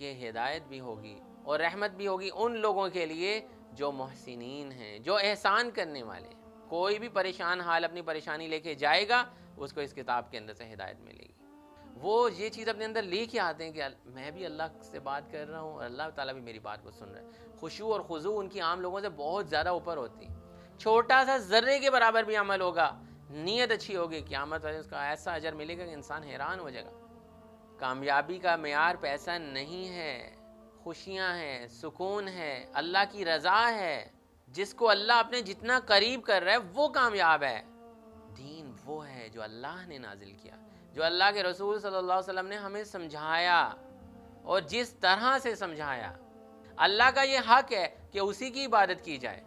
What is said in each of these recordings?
کہ ہدایت بھی ہوگی اور رحمت بھی ہوگی ان لوگوں کے لیے جو محسنین ہیں، جو احسان کرنے والے ہیں۔ کوئی بھی پریشان حال اپنی پریشانی لے کے جائے گا، اس کو اس کتاب کے اندر سے ہدایت ملے گی۔ وہ یہ چیز اپنے اندر لے کے آتے ہیں کہ میں بھی اللہ سے بات کر رہا ہوں اور اللہ تعالیٰ بھی میری بات کو سن رہا ہے۔ خشوع اور خضوع ان کی عام لوگوں سے بہت زیادہ اوپر ہوتی ہے۔ چھوٹا سا ذرے کے برابر بھی عمل ہوگا، نیت اچھی ہوگی، قیامت والے اس کا ایسا اجر ملے گا کہ انسان حیران ہو جائے گا۔ کامیابی کا معیار پیسہ نہیں ہے، خوشیاں ہیں، سکون ہے، اللہ کی رضا ہے۔ جس کو اللہ اپنے جتنا قریب کر رہا ہے وہ کامیاب ہے۔ دین وہ ہے جو اللہ نے نازل کیا، جو اللہ کے رسول صلی اللہ علیہ وسلم نے ہمیں سمجھایا اور جس طرح سے سمجھایا۔ اللہ کا یہ حق ہے کہ اسی کی عبادت کی جائے۔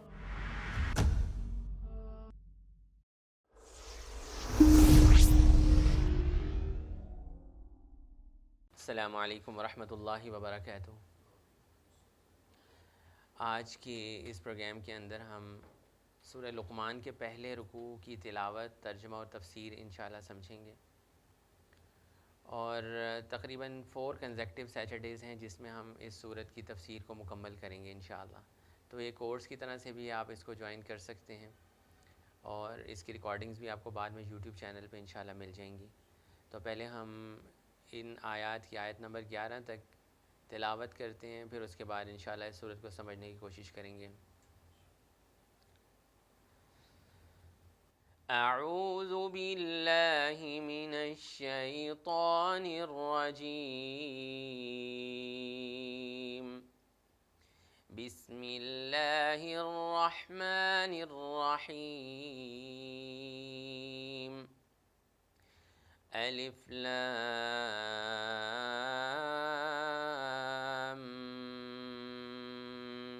السلام علیکم ورحمۃ اللہ وبرکاتہ۔ آج کے اس پروگرام کے اندر ہم سورہ لقمان کے پہلے رکوع کی تلاوت، ترجمہ اور تفسیر انشاءاللہ سمجھیں گے، اور تقریباً 4 کنزیکٹیو سیٹرڈیز ہیں جس میں ہم اس سورت کی تفسیر کو مکمل کریں گے انشاءاللہ۔ تو ایک کورس کی طرح سے بھی آپ اس کو جوائن کر سکتے ہیں، اور اس کی ریکارڈنگز بھی آپ کو بعد میں یوٹیوب چینل پہ انشاءاللہ مل جائیں گی۔ تو پہلے ہم ان آیات کی آیت نمبر 11 تک تلاوت کرتے ہیں، پھر اس کے بعد انشاءاللہ اس سورت کو سمجھنے کی کوشش کریں گے۔ اعوذ باللہ من الشیطان الرجیم، بسم اللہ الرحمن الرحیم، الف لام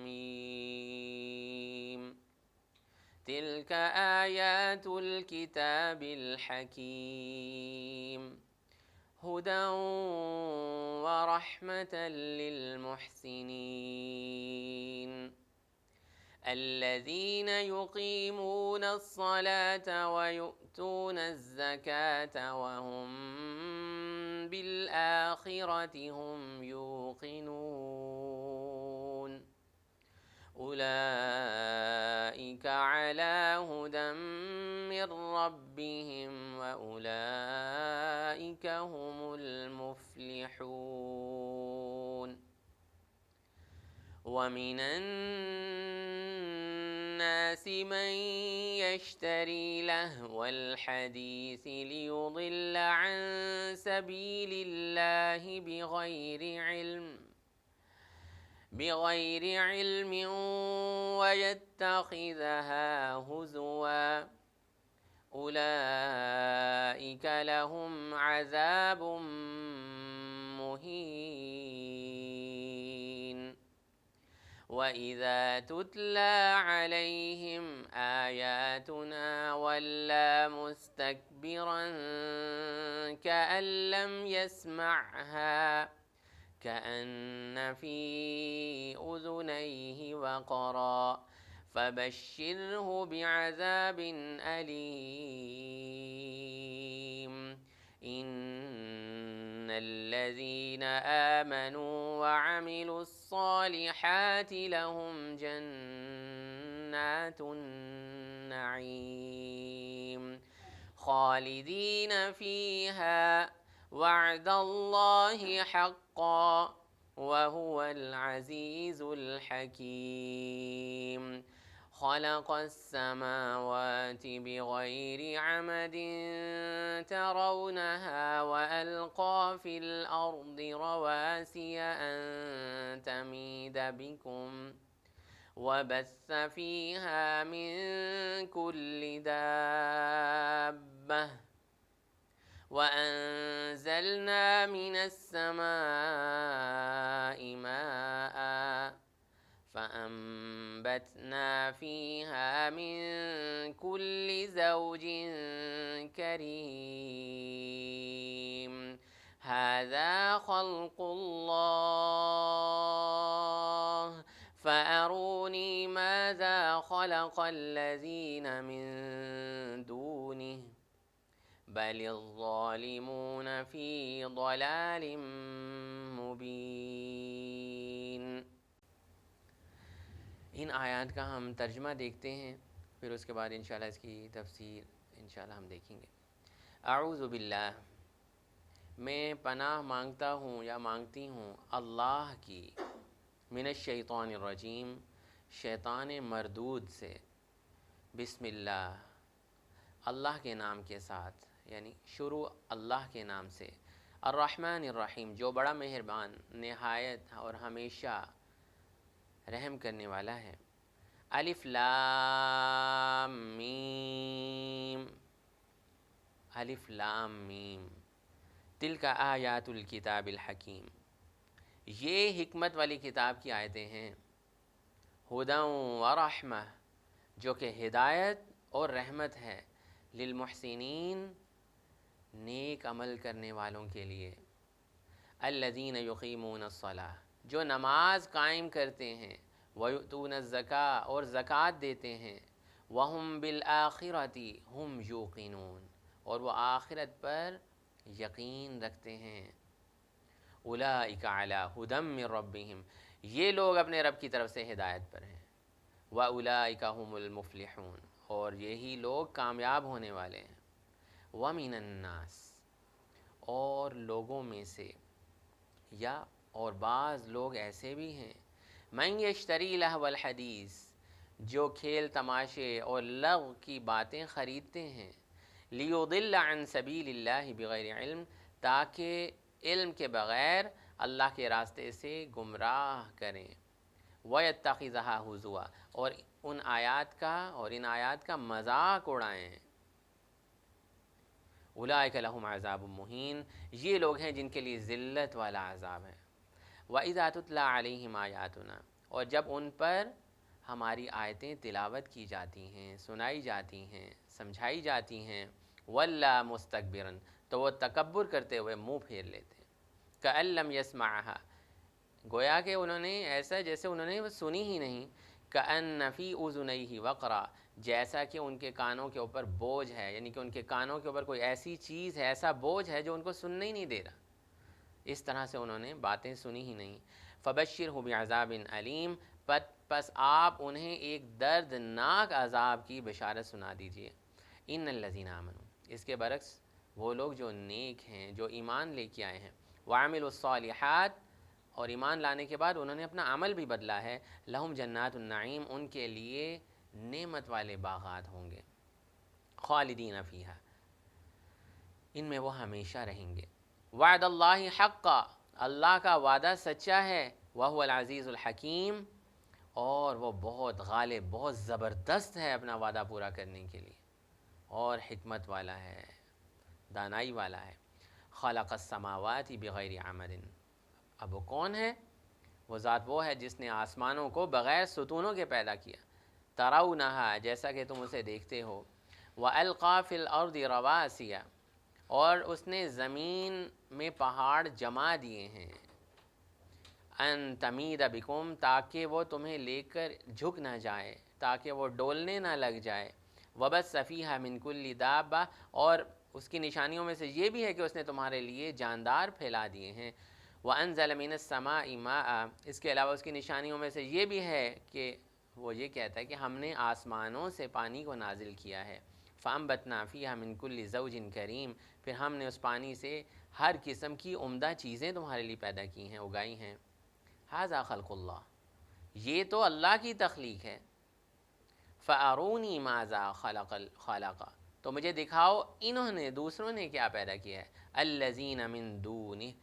میم، تلک آیات الکتاب الحکیم، ہدی ورحمة للمحسنین، الذین یقیمون الصلاة ویؤتون الزکاة وهم بالآخرة هم یوقنون، اولئک علی ہدی من ربهم واولئک هم المفلحون۔ ومن الناس من يشتري لهو الحديث ليضل عن سبيل الله بغير علم ويتخذها هزوا، أولئك لهم عذاب مهين، وَإِذَا تُتْلَى عَلَيْهِمْ آيَاتُنَا وَلَّى مُسْتَكْبِرًا كَأَن لَّمْ يَسْمَعْهَا كَأَنَّ فِي أُذُنَيْهِ وَقْرًا فَبَشِّرْهُ بِعَذَابٍ أَلِيمٍ۔ إِنَّ الَّذِينَ آمَنُوا وَعَمِلُوا الصَّالِحَاتِ لَهُمْ جَنَّاتُ النَّعِيمِ خَالِدِينَ فِيهَا وَعْدَ اللَّهِ حَقًّا وَهُوَ الْعَزِيزُ الْحَكِيمُ۔ خلق السماوات بغير عمد ترونها وألقى في الأرض رواسي أن تميد بكم وبث فيها من كل دابة وأنزلنا من السماء ماء فأنبتنا فيها من كل زوج كريم، هذا خلق الله فأروني ماذا خلق الذين من دونه بل الظالمون في ضلال مبين۔ ان آیات کا ہم ترجمہ دیکھتے ہیں، پھر اس کے بعد انشاءاللہ اس کی تفسیر انشاءاللہ ہم دیکھیں گے۔ اعوذ باللہ، میں پناہ مانگتا ہوں یا مانگتی ہوں اللہ کی، من الشیطان الرجیم، شیطان مردود سے، بسم اللہ، اللہ کے نام کے ساتھ، یعنی شروع اللہ کے نام سے، الرحمن الرحیم، جو بڑا مہربان، نہایت اور ہمیشہ رحم کرنے والا ہے۔ الف لام میم، الف لام میم، تلک آیات الکتاب الحکیم، یہ حکمت والی کتاب کی آیتیں ہیں، ہدی و رحمہ، جو کہ ہدایت اور رحمت ہے، للمحسنین، نیک عمل کرنے والوں کے لیے، الذین یقیمون الصلاۃ، جو نماز قائم کرتے ہیں، ویؤتون الزکاۃ، اور زکوٰۃ دیتے ہیں، وہم بالآخرۃ ہم یوقنون، اور وہ آخرت پر یقین رکھتے ہیں، اولئک علی ھدی من ربہم، یہ لوگ اپنے رب کی طرف سے ہدایت پر ہیں، واولئک ھم المفلحون، اور یہی لوگ کامیاب ہونے والے ہیں، ومن الناس، اور لوگوں میں سے، یا اور بعض لوگ ایسے بھی ہیں، من یشتری لہو الحدیث، جو کھیل تماشے اور لغو کی باتیں خریدتے ہیں، لیضل عن سبیل اللہ بغیر علم، تاکہ علم کے بغیر اللہ کے راستے سے گمراہ کریں، وَيَتَّخِذَهَا ہُزُوًا، اور ان آیات کا مذاق اڑائیں، اولئک لہم عذاب مہین، یہ لوگ ہیں جن کے لیے ذلت والا عذاب ہے۔ وَإِذَا تُتْلَىٰ عَلَيْهِمْ آیاتنا، اور جب ان پر ہماری آیتیں تلاوت کی جاتی ہیں، سنائی جاتی ہیں، سمجھائی جاتی ہیں، وَلَّا مُسْتَكْبِرًا، تو وہ تکبر کرتے ہوئے منہ پھیر لیتے ہیں، كَأَن لَّمْ يَسْمَعْهَا، گویا کہ انہوں نے ایسا جیسے انہوں نے وہ سنی ہی نہیں، كَأَنَّ فِي أُذُنَيْهِ وَقْرًا، جیسا کہ ان کے کانوں کے اوپر بوجھ ہے، یعنی کہ ان کے کانوں کے اوپر کوئی ایسی چیز ہے، ایسا بوجھ ہے جو ان کو سننے ہی نہیں دے رہا، اس طرح سے انہوں نے باتیں سنی ہی نہیں۔ فَبَشِّرْهُ بِعَذَابٍ أَلِيمٍ، پس آپ انہیں ایک دردناک عذاب کی بشارت سنا دیجئے۔ ان الذین آمنوا، اس کے برعکس وہ لوگ جو نیک ہیں، جو ایمان لے کے آئے ہیں، وعملوا الصالحات، اور ایمان لانے کے بعد انہوں نے اپنا عمل بھی بدلا ہے، لہم جنات النعیم، ان کے لیے نعمت والے باغات ہوں گے، خالدین فیہا، ان میں وہ ہمیشہ رہیں گے، وعد اللہ حقا، اللہ کا وعدہ سچا ہے، وہو العزیز الحکیم، اور وہ بہت غالب، بہت زبردست ہے اپنا وعدہ پورا کرنے کے لیے، اور حکمت والا ہے، دانائی والا ہے۔ خلق السماوات بغیر عمد، اب وہ کون ہے؟ وہ ذات وہ ہے جس نے آسمانوں کو بغیر ستونوں کے پیدا کیا، ترونہا، جیسا کہ تم اسے دیکھتے ہو، وَأَلْقَى فِي الْأَرْضِ رَوَاسِيَ، اور اس نے زمین میں پہاڑ جما دیے ہیں، ان تمید بکم، تاکہ وہ تمہیں لے کر جھک نہ جائے، تاکہ وہ ڈولنے نہ لگ جائے، وبث فیہا من کل دابہ، اور اس کی نشانیوں میں سے یہ بھی ہے کہ اس نے تمہارے لیے جاندار پھیلا دیے ہیں، وانزل من السماء ماء، اس کے علاوہ اس کی نشانیوں میں سے یہ بھی ہے کہ وہ یہ کہتا ہے کہ ہم نے آسمانوں سے پانی کو نازل کیا ہے، فانبتنا فیہا من کل زوج کریم، پھر ہم نے اس پانی سے ہر قسم کی عمدہ چیزیں تمہارے لیے پیدا کی ہیں، اگائی ہیں۔ ھذا خلق اللہ، یہ تو اللہ کی تخلیق ہے، فَأَرُونِي مَاذَا خَلَقَ، تو مجھے دکھاؤ انہوں نے، دوسروں نے کیا پیدا کیا ہے، الَّذِينَ مِن دُونِهِ،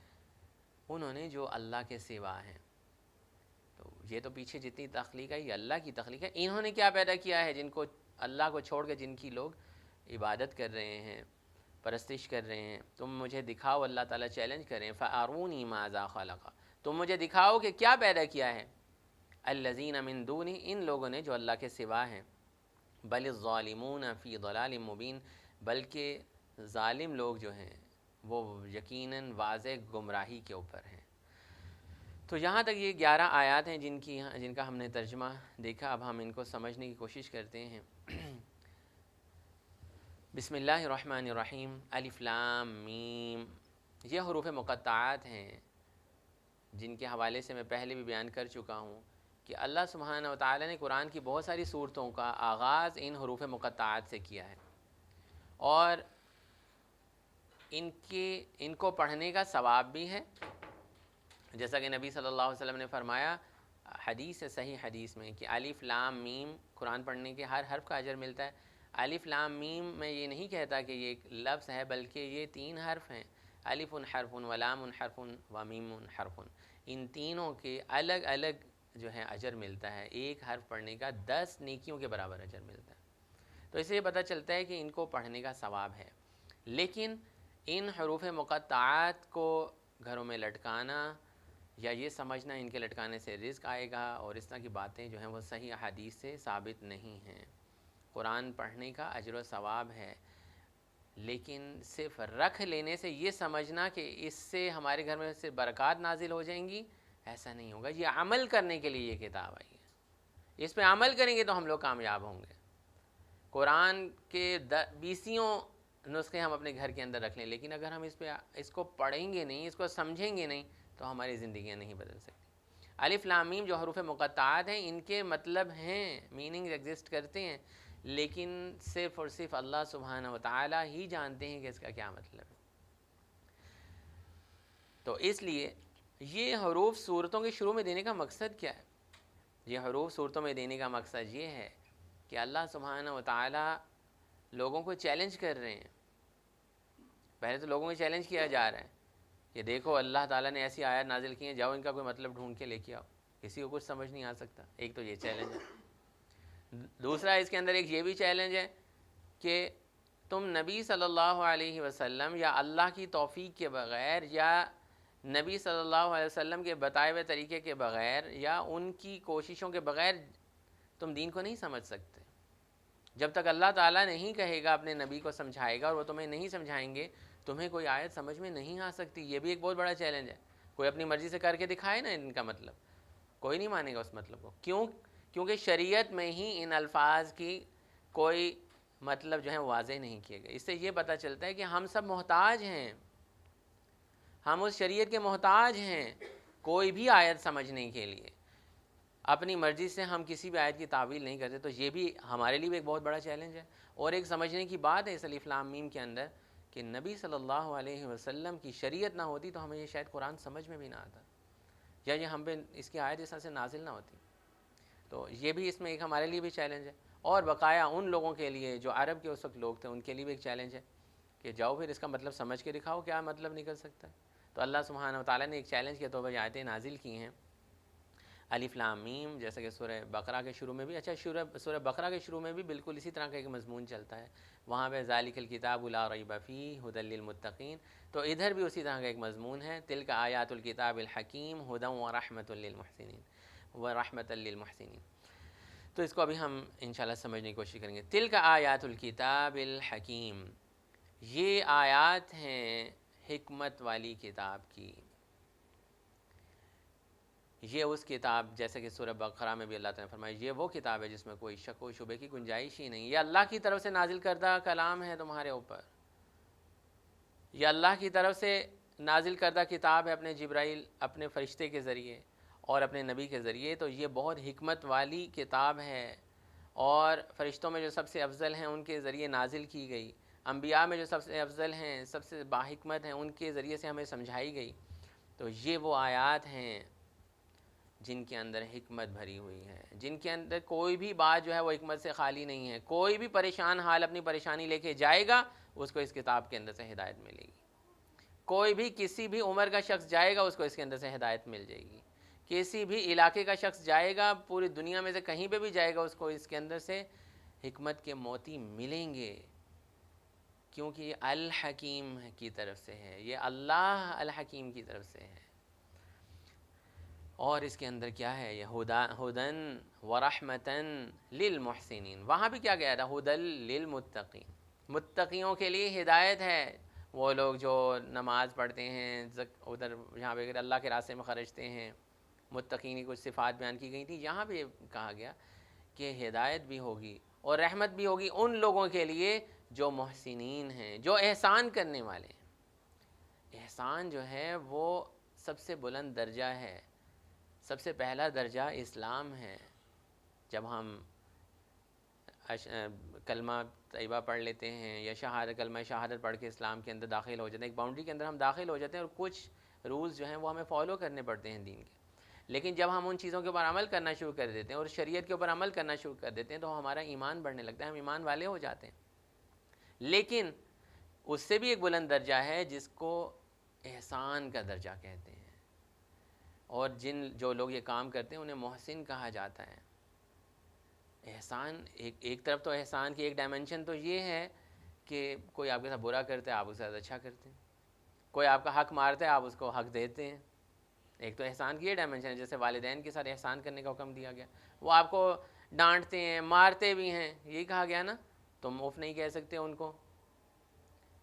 انہوں نے جو اللہ کے سوا ہیں، تو یہ تو پیچھے جتنی تخلیق ہے یہ اللہ کی تخلیق ہے، انہوں نے کیا پیدا کیا ہے جن کو اللہ کو چھوڑ کے جن کی لوگ عبادت کر رہے ہیں، پرستش کر رہے ہیں، تم مجھے دکھاؤ، اللہ تعالیٰ چیلنج کریں، فَأَرُونِي مَاذَا خَلَقَ، تم مجھے دکھاؤ کہ کیا پیدا کیا ہے، الَّذِينَ مِن دُونِهِ، ان لوگوں نے جو اللہ کے سوا ہیں، بل الظالمون فی ضلال مبین، بلکہ ظالم لوگ جو ہیں وہ یقیناً واضح گمراہی کے اوپر ہیں۔ تو یہاں تک یہ 11 آیات ہیں جن کا ہم نے ترجمہ دیکھا، اب ہم ان کو سمجھنے کی کوشش کرتے ہیں۔ بسم اللہ الرحمن الرحیم، الف لام میم، یہ حروف مقطعات ہیں جن کے حوالے سے میں پہلے بھی بیان کر چکا ہوں کہ اللہ سبحانہ و تعالیٰ نے قرآن کی بہت ساری صورتوں کا آغاز ان حروف مقطعات سے کیا ہے، اور ان کو پڑھنے کا ثواب بھی ہے، جیسا کہ نبی صلی اللہ علیہ وسلم نے فرمایا حدیث صحیح حدیث میں کہ الف لام میم، قرآن پڑھنے کے ہر حرف کا اجر ملتا ہے۔ الف لام میم میں یہ نہیں کہتا کہ یہ ایک لفظ ہے، بلکہ یہ 3 حرف ہیں، الف حرف و لام حرف و میم حرف، ان تینوں کے الگ الگ جو ہے اجر ملتا ہے، ایک حرف پڑھنے کا 10 نیکیوں کے برابر اجر ملتا ہے۔ تو اس سے یہ پتہ چلتا ہے کہ ان کو پڑھنے کا ثواب ہے، لیکن ان حروف مقطعات کو گھروں میں لٹکانا یا یہ سمجھنا ان کے لٹکانے سے رزق آئے گا اور اس طرح کی باتیں جو ہیں وہ صحیح احادیث سے ثابت نہیں ہیں۔ قرآن پڑھنے کا اجر و ثواب ہے، لیکن صرف رکھ لینے سے یہ سمجھنا کہ اس سے ہمارے گھر میں سے برکات نازل ہو جائیں گی، ایسا نہیں ہوگا۔ یہ عمل کرنے کے لیے یہ کتاب آئی ہے، اس پہ عمل کریں گے تو ہم لوگ کامیاب ہوں گے۔ قرآن کے 20 نسخے ہم اپنے گھر کے اندر رکھ لیں، لیکن اگر ہم اس کو پڑھیں گے نہیں، اس کو سمجھیں گے نہیں، تو ہماری زندگیاں نہیں بدل سکتی۔ الف لام میم جو حروف مقطعات ہیں، ان کے مطلب ہیں، میننگ ایگزسٹ کرتے ہیں، لیکن صرف اور صرف اللہ سبحانہ و تعالی ہی جانتے ہیں کہ اس کا کیا مطلب ہے۔ تو اس لیے یہ حروف صورتوں کے شروع میں دینے کا مقصد کیا ہے؟ یہ حروف صورتوں میں دینے کا مقصد یہ ہے کہ اللہ سبحانہ و تعالی لوگوں کو چیلنج کر رہے ہیں۔ پہلے تو لوگوں کو چیلنج کیا جا رہا ہے کہ دیکھو اللہ تعالیٰ نے ایسی آیات نازل کی ہیں، جاؤ ان کا کوئی مطلب ڈھونڈ کے لے کے آؤ، کسی کو کچھ سمجھ نہیں آ سکتا۔ ایک تو یہ چیلنج ہے۔ دوسرا اس کے اندر ایک یہ بھی چیلنج ہے کہ تم نبی صلی اللہ علیہ وسلم یا اللہ کی توفیق کے بغیر یا نبی صلی اللہ علیہ وسلم کے بتائے ہوئے طریقے کے بغیر یا ان کی کوششوں کے بغیر تم دین کو نہیں سمجھ سکتے۔ جب تک اللہ تعالیٰ نہیں کہے گا، اپنے نبی کو سمجھائے گا اور وہ تمہیں نہیں سمجھائیں گے، تمہیں کوئی آیت سمجھ میں نہیں آ سکتی۔ یہ بھی ایک بہت بڑا چیلنج ہے۔ کوئی اپنی مرضی سے کر کے دکھائے نا ان کا مطلب، کوئی نہیں مانے گا اس مطلب کو۔ کیونکہ شریعت میں ہی ان الفاظ کی کوئی مطلب جو ہے واضح نہیں کیے گئے۔ اس سے یہ پتہ چلتا ہے کہ ہم سب محتاج ہیں، ہم اس شریعت کے محتاج ہیں۔ کوئی بھی آیت سمجھنے کے لیے اپنی مرضی سے ہم کسی بھی آیت کی تعویل نہیں کرتے، تو یہ بھی ہمارے لیے بھی ایک بہت بڑا چیلنج ہے۔ اور ایک سمجھنے کی بات ہے اس الف لام میم کے اندر کہ نبی صلی اللہ علیہ وسلم کی شریعت نہ ہوتی تو ہمیں یہ شاید قرآن سمجھ میں بھی نہ آتا، یا یہ ہم پہ اس کی آیت اس طرح سے نازل نہ ہوتی۔ تو یہ بھی اس میں ایک ہمارے لیے بھی چیلنج ہے، اور بقایا ان لوگوں کے لیے جو عرب کے اس وقت لوگ تھے، ان کے لیے بھی ایک چیلنج ہے کہ جاؤ پھر اس کا مطلب سمجھ کے دکھاؤ، کیا مطلب نکل سکتا ہے۔ تو اللہ سبحانہ و تعالیٰ نے ایک چیلنج کے طور پر آیتیں نازل کی ہیں الف لام میم، جیسا کہ سورہ بقرہ کے شروع میں بھی، سورہ بقرہ کے شروع میں بھی بالکل اسی طرح کا ایک مضمون چلتا ہے، وہاں پہ ذالک الکتاب لا ریب فیہ ھدی للمتقین، تو ادھر بھی اسی طرح کا ایک مضمون ہے، تلک آیات الکتاب الحکیم ھدی ورحمۃ للمحسنین۔ تو اس کو ابھی ہم انشاءاللہ سمجھنے کی کوشش کریں گے۔ تلک آیات الکتاب الحکیم، یہ آیات ہیں حکمت والی کتاب کی۔ یہ اس کتاب، جیسے کہ سورہ بقرہ میں بھی اللہ تعالیٰ نے فرمایا، یہ وہ کتاب ہے جس میں کوئی شک و شبے کی گنجائش ہی نہیں، یہ اللہ کی طرف سے نازل کردہ کلام ہے تمہارے اوپر، یہ اللہ کی طرف سے نازل کردہ کتاب ہے اپنے جبرائیل، اپنے فرشتے کے ذریعے اور اپنے نبی کے ذریعے۔ تو یہ بہت حکمت والی کتاب ہے، اور فرشتوں میں جو سب سے افضل ہیں ان کے ذریعے نازل کی گئی، انبیاء میں جو سب سے افضل ہیں، سب سے باحکمت ہیں، ان کے ذریعے سے ہمیں سمجھائی گئی۔ تو یہ وہ آیات ہیں جن کے اندر حکمت بھری ہوئی ہے، جن کے اندر کوئی بھی بات جو ہے وہ حکمت سے خالی نہیں ہے۔ کوئی بھی پریشان حال اپنی پریشانی لے کے جائے گا، اس کو اس کتاب کے اندر سے ہدایت ملے گی۔ کوئی بھی کسی بھی عمر کا شخص جائے گا، اس کو اس کے اندر سے ہدایت مل جائے گی۔ کسی بھی علاقے کا شخص جائے گا، پوری دنیا میں سے کہیں پہ بھی جائے گا، اس کو اس کے اندر سے حکمت کے موتی ملیں گے، کیونکہ یہ الحکیم کی طرف سے ہے، یہ اللہ الحکیم کی طرف سے ہے۔ اور اس کے اندر کیا ہے؟ یہ ہدن ورحمتن للمحسنین، وہاں بھی کیا گیا تھا؟ ہدل للمتقین، متقیوں کے لیے ہدایت ہے، وہ لوگ جو نماز پڑھتے ہیں، ادھر جہاں پہ اللہ کے راستے میں خرچتے ہیں۔ متقین کی کچھ صفات بیان کی گئی تھی، یہاں پہ کہا گیا کہ ہدایت بھی ہوگی اور رحمت بھی ہوگی ان لوگوں کے لیے جو محسنین ہیں، جو احسان کرنے والے ہیں۔ احسان جو ہے وہ سب سے بلند درجہ ہے، سب سے پہلا درجہ اسلام ہے. جب ہم کلمہ طیبہ پڑھ لیتے ہیں یا شہادت کلمہ شہادت پڑھ کے اسلام کے اندر داخل ہو جاتے ہیں، ایک باؤنڈری کے اندر ہم داخل ہو جاتے ہیں، اور کچھ رولز جو ہیں وہ ہمیں فالو کرنے پڑتے ہیں دین کے. لیکن جب ہم ان چیزوں کے اوپر عمل کرنا شروع کر دیتے ہیں اور شریعت کے اوپر عمل کرنا شروع کر دیتے ہیں تو ہمارا ایمان بڑھنے لگتا ہے، ہم ایمان والے ہو جاتے ہیں. لیکن اس سے بھی ایک بلند درجہ ہے جس کو احسان کا درجہ کہتے ہیں، اور جو لوگ یہ کام کرتے ہیں انہیں محسن کہا جاتا ہے. احسان ایک طرف تو احسان کی ایک ڈائمنشن تو یہ ہے کہ کوئی آپ کے ساتھ برا کرتا ہے آپ اس کے ساتھ اچھا کرتے ہیں، کوئی آپ کا حق مارتا ہے آپ اس کو حق دیتے ہیں. ایک تو احسان کی یہ ڈائمنشن ہے، جیسے والدین کے ساتھ احسان کرنے کا حکم دیا گیا، وہ آپ کو ڈانٹتے ہیں مارتے بھی ہیں، یہی کہا گیا نا تم اف نہیں کہہ سکتے ان کو.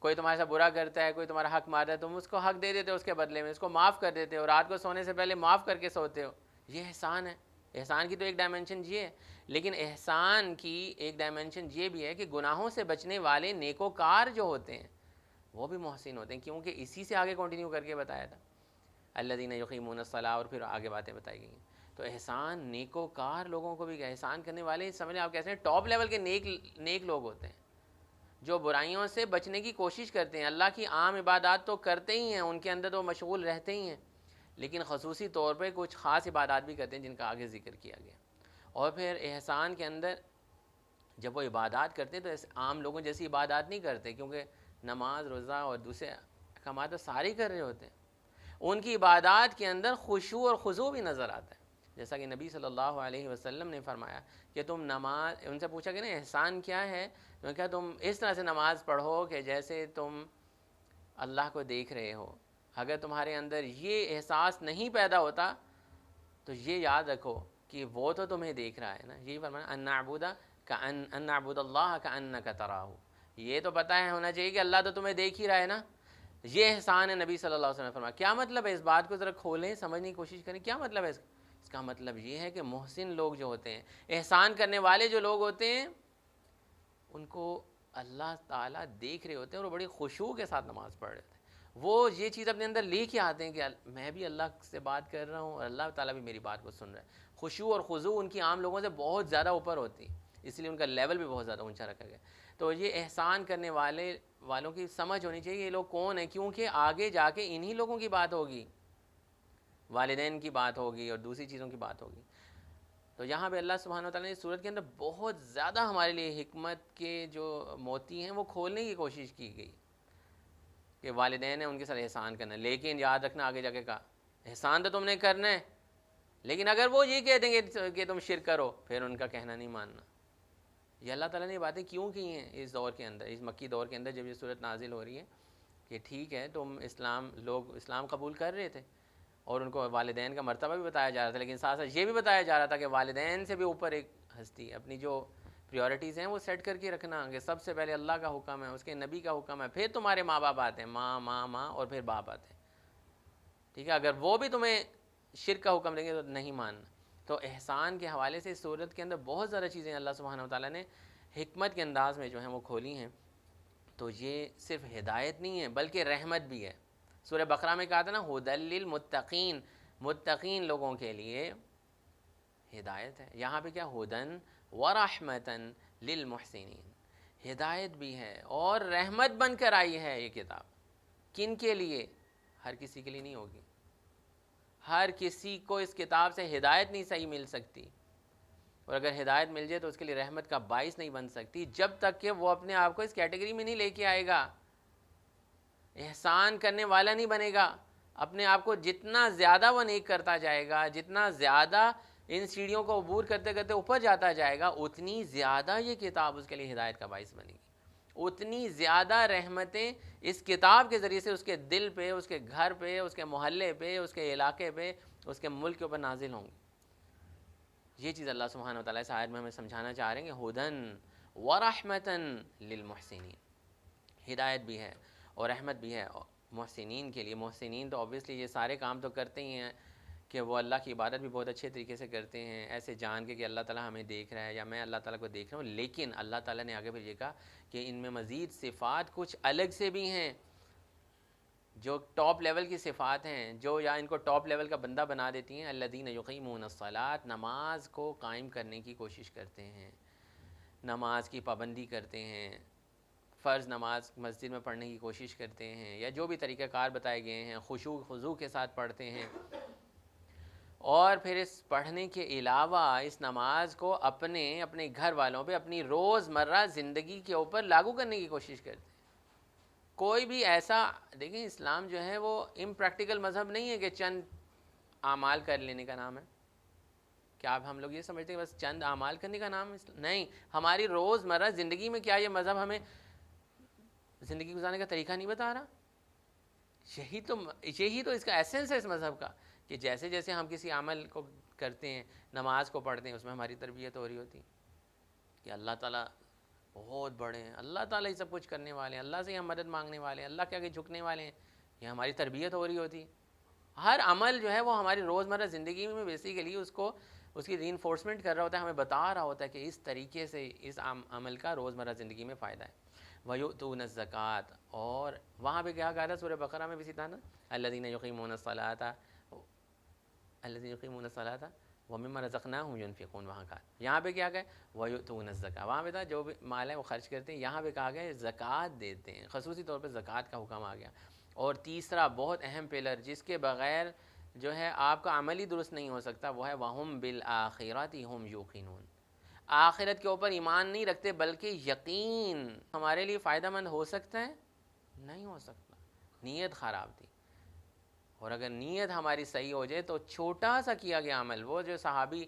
کوئی تمہارے ساتھ برا کرتا ہے، کوئی تمہارا حق مارتا ہے، تم اس کو حق دے دیتے ہو، اس کے بدلے میں اس کو معاف کر دیتے ہو، رات کو سونے سے پہلے معاف کر کے سوتے ہو. یہ احسان ہے. احسان کی تو ایک ڈائمنشن یہ ہے، لیکن احسان کی ایک ڈائمنشن یہ بھی ہے کہ گناہوں سے بچنے والے نیکوکار جو ہوتے ہیں وہ بھی محسن ہوتے ہیں، کیونکہ اسی سے آگے کنٹینیو کر کے بتایا تھا الذین یقیمون الصلاۃ، اور پھر آگے باتیں بتائی گئی ہیں. تو احسان نیکوکار لوگوں کو بھی، احسان کرنے والے سمجھ لیں آپ کیسے ہیں ٹاپ لیول کے نیک لوگ ہوتے ہیں جو برائیوں سے بچنے کی کوشش کرتے ہیں. اللہ کی عام عبادات تو کرتے ہی ہیں، ان کے اندر تو مشغول رہتے ہی ہیں، لیکن خصوصی طور پہ کچھ خاص عبادات بھی کرتے ہیں جن کا آگے ذکر کیا گیا. اور پھر احسان کے اندر جب وہ عبادات کرتے ہیں تو عام لوگوں جیسی عبادات نہیں کرتے، کیونکہ نماز روزہ اور دوسرے احکامات تو سارے کر رہے ہوتے ہیں. ان کی عبادات کے اندر خشوع اور خضوع بھی نظر آتا ہے، جیسا کہ نبی صلی اللہ علیہ وسلم نے فرمایا کہ تم نماز، ان سے پوچھا کہ نا احسان کیا ہے، تو کیا تم اس طرح سے نماز پڑھو کہ جیسے تم اللہ کو دیکھ رہے ہو. اگر تمہارے اندر یہ احساس نہیں پیدا ہوتا تو یہ یاد رکھو کہ وہ تو تمہیں دیکھ رہا ہے نا. یہی فرمانا ان نعبد اللہ کأنک تراہ، یہ تو پتہ ہے ہونا چاہیے کہ اللہ تو تمہیں دیکھ ہی رہا ہے نا. یہ احسان ہے. نبی صلی اللہ علیہ وسلم نے فرمایا. کیا مطلب ہے؟ اس بات کو ذرا کھولیں، سمجھنے کی کوشش کریں. کیا مطلب ہے اس کا مطلب یہ ہے کہ محسن لوگ جو ہوتے ہیں، احسان کرنے والے جو لوگ ہوتے ہیں، ان کو اللہ تعالیٰ دیکھ رہے ہوتے ہیں اور وہ بڑی خشوع کے ساتھ نماز پڑھ رہے ہوتے ہیں. وہ یہ چیز اپنے اندر لے کے آتے ہیں کہ میں بھی اللہ سے بات کر رہا ہوں اور اللہ تعالیٰ بھی میری بات کو سن رہا ہے. خشوع اور خضوع ان کی عام لوگوں سے بہت زیادہ اوپر ہوتی ہے، اس لیے ان کا لیول بھی بہت زیادہ اونچا رکھا گیا. تو یہ احسان کرنے والوں کی سمجھ ہونی چاہیے یہ لوگ کون ہیں، کیونکہ آگے جا کے انہی لوگوں کی بات ہوگی، والدین کی بات ہوگی اور دوسری چیزوں کی بات ہوگی. تو یہاں پہ اللہ سبحانہ و تعالیٰ نے اس صورت کے اندر بہت زیادہ ہمارے لیے حکمت کے جو موتی ہیں وہ کھولنے کی کوشش کی گئی کہ والدین ہیں ان کے ساتھ احسان کرنا. لیکن یاد رکھنا آگے جا کے کہا احسان تو تم نے کرنا ہے، لیکن اگر وہ یہ کہہ دیں گے کہ تم شرک کرو پھر ان کا کہنا نہیں ماننا. یہ اللہ تعالیٰ نے یہ باتیں کیوں کی ہیں اس دور کے اندر، اس مکی دور کے اندر جب یہ صورت نازل ہو رہی ہے کہ ٹھیک ہے تم لوگ اسلام قبول کر رہے تھے اور ان کو والدین کا مرتبہ بھی بتایا جا رہا تھا، لیکن ساتھ ساتھ یہ بھی بتایا جا رہا تھا کہ والدین سے بھی اوپر ایک ہستی اپنی جو پریورٹیز ہیں وہ سیٹ کر کے رکھنا کہ سب سے پہلے اللہ کا حکم ہے، اس کے نبی کا حکم ہے، پھر تمہارے ماں باپ آتے ہیں، ماں اور پھر باپ آتے ہیں. ٹھیک ہے، اگر وہ بھی تمہیں شرک کا حکم دیں گے تو نہیں ماننا. تو احسان کے حوالے سے اس صورت کے اندر بہت زیادہ چیزیں اللہ سبحانہ و تعالیٰ نے حکمت کے انداز میں جو ہیں وہ کھولی ہیں. تو یہ صرف ہدایت نہیں ہے بلکہ رحمت بھی ہے. سورہ بقرہ میں کہا تھا نا ھدی للمتقین، متقین لوگوں کے لیے ہدایت ہے. یہاں پہ کیا ھدی ورحمۃ للمحسنین، ہدایت بھی ہے اور رحمت بن کر آئی ہے یہ کتاب. کن کے لیے؟ ہر کسی کے لیے نہیں ہوگی. ہر کسی کو اس کتاب سے ہدایت نہیں صحیح مل سکتی، اور اگر ہدایت مل جائے تو اس کے لیے رحمت کا باعث نہیں بن سکتی جب تک کہ وہ اپنے آپ کو اس کیٹیگری میں نہیں لے کے آئے گا. احسان کرنے والا نہیں بنے گا. اپنے آپ کو جتنا زیادہ وہ نیک کرتا جائے گا، جتنا زیادہ ان سیڑھیوں کو عبور کرتے کرتے اوپر جاتا جائے گا، اتنی زیادہ یہ کتاب اس کے لیے ہدایت کا باعث بنے گی. اتنی زیادہ رحمتیں اس کتاب کے ذریعے سے اس کے دل پہ، اس کے گھر پہ، اس کے محلے پہ، اس کے علاقے پہ، اس کے ملک کے اوپر نازل ہوں گی. یہ چیز اللہ سبحانہ و تعالیٰ اس آیت میں ہمیں سمجھانا چاہ رہے ہیں کہ ھدی ورحمۃ للمحسنین، ہدایت بھی ہے اور رحمت بھی ہے محسنین کے لیے. محسنین تو اوبیسلی یہ سارے کام تو کرتے ہی ہیں کہ وہ اللہ کی عبادت بھی بہت اچھے طریقے سے کرتے ہیں، ایسے جان کے کہ اللہ تعالیٰ ہمیں دیکھ رہا ہے یا میں اللہ تعالیٰ کو دیکھ رہا ہوں. لیکن اللہ تعالیٰ نے آگے پھر یہ کہا کہ ان میں مزید صفات کچھ الگ سے بھی ہیں جو ٹاپ لیول کی صفات ہیں جو یا ان کو ٹاپ لیول کا بندہ بنا دیتی ہیں، الذین یقیمون الصلاۃ، نماز کو قائم کرنے کی کوشش کرتے ہیں، نماز کی پابندی کرتے ہیں، فرض نماز مسجد میں پڑھنے کی کوشش کرتے ہیں، یا جو بھی طریقہ کار بتائے گئے ہیں خشوع خضوع کے ساتھ پڑھتے ہیں، اور پھر اس پڑھنے کے علاوہ اس نماز کو اپنے گھر والوں پہ، اپنی روزمرہ زندگی کے اوپر لاگو کرنے کی کوشش کرتے ہیں۔ کوئی بھی ایسا، دیکھیں اسلام جو ہے وہ امپریکٹیکل مذہب نہیں ہے کہ چند اعمال کر لینے کا نام ہے۔ کیا اب ہم لوگ یہ سمجھتے ہیں بس چند اعمال کرنے کا نام ہے؟ نہیں، ہماری روزمرہ زندگی میں کیا یہ مذہب ہمیں زندگی گزارنے کا طریقہ نہیں بتا رہا؟ یہی تو اس کا ایسنس ہے اس مذہب کا، کہ جیسے جیسے ہم کسی عمل کو کرتے ہیں، نماز کو پڑھتے ہیں، اس میں ہماری تربیت ہو رہی ہوتی ہے کہ اللہ تعالیٰ بہت بڑے ہیں، اللہ تعالیٰ ہی سب کچھ کرنے والے ہیں، اللہ سے ہم مدد مانگنے والے ہیں، اللہ کے آگے جھکنے والے ہیں، یہ ہماری تربیت ہو رہی ہوتی ہے۔ ہر عمل جو ہے وہ ہماری روزمرہ زندگی میں بیسیکلی اس کی ری انفورسمنٹ کر رہا ہوتا ہے، ہمیں بتا رہا ہوتا ہے کہ اس طریقے سے اس عمل کا روزمرہ زندگی میں فائدہ ہے۔ وَيُؤْتُونَ الزَّكَاةَ، اور وہاں پہ کیا کہا تھا سورہ بقرہ میں بھی اسی طرح نا، الَّذِينَ يُقِيمُونَ الصَّلَاةَ وَمِمَّا رَزَقْنَاهُمْ يُنْفِقُونَ، وہاں کہا۔ یہاں پہ کیا کہا وَيُؤْتُونَ الزَّكَاةَ، وہاں پہ تھا جو بھی مال ہے وہ خرچ کرتے ہیں، یہاں پہ کہا گیا زکوٰۃ دیتے ہیں، خصوصی طور پہ زکوٰۃ کا حکم آ گیا۔ اور تیسرا بہت اہم پلر جس کے بغیر جو ہے آپ کا عمل ہی درست نہیں ہو سکتا، وہ ہے وَهُمْ بِالْآخِرَةِ هُمْ يُوقِنُونَ، آخرت کے اوپر ایمان نہیں رکھتے بلکہ یقین۔ ہمارے لیے فائدہ مند ہو سکتا ہے؟ نہیں ہو سکتا، نیت خراب تھی۔ اور اگر نیت ہماری صحیح ہو جائے تو چھوٹا سا کیا گیا عمل، وہ جو صحابی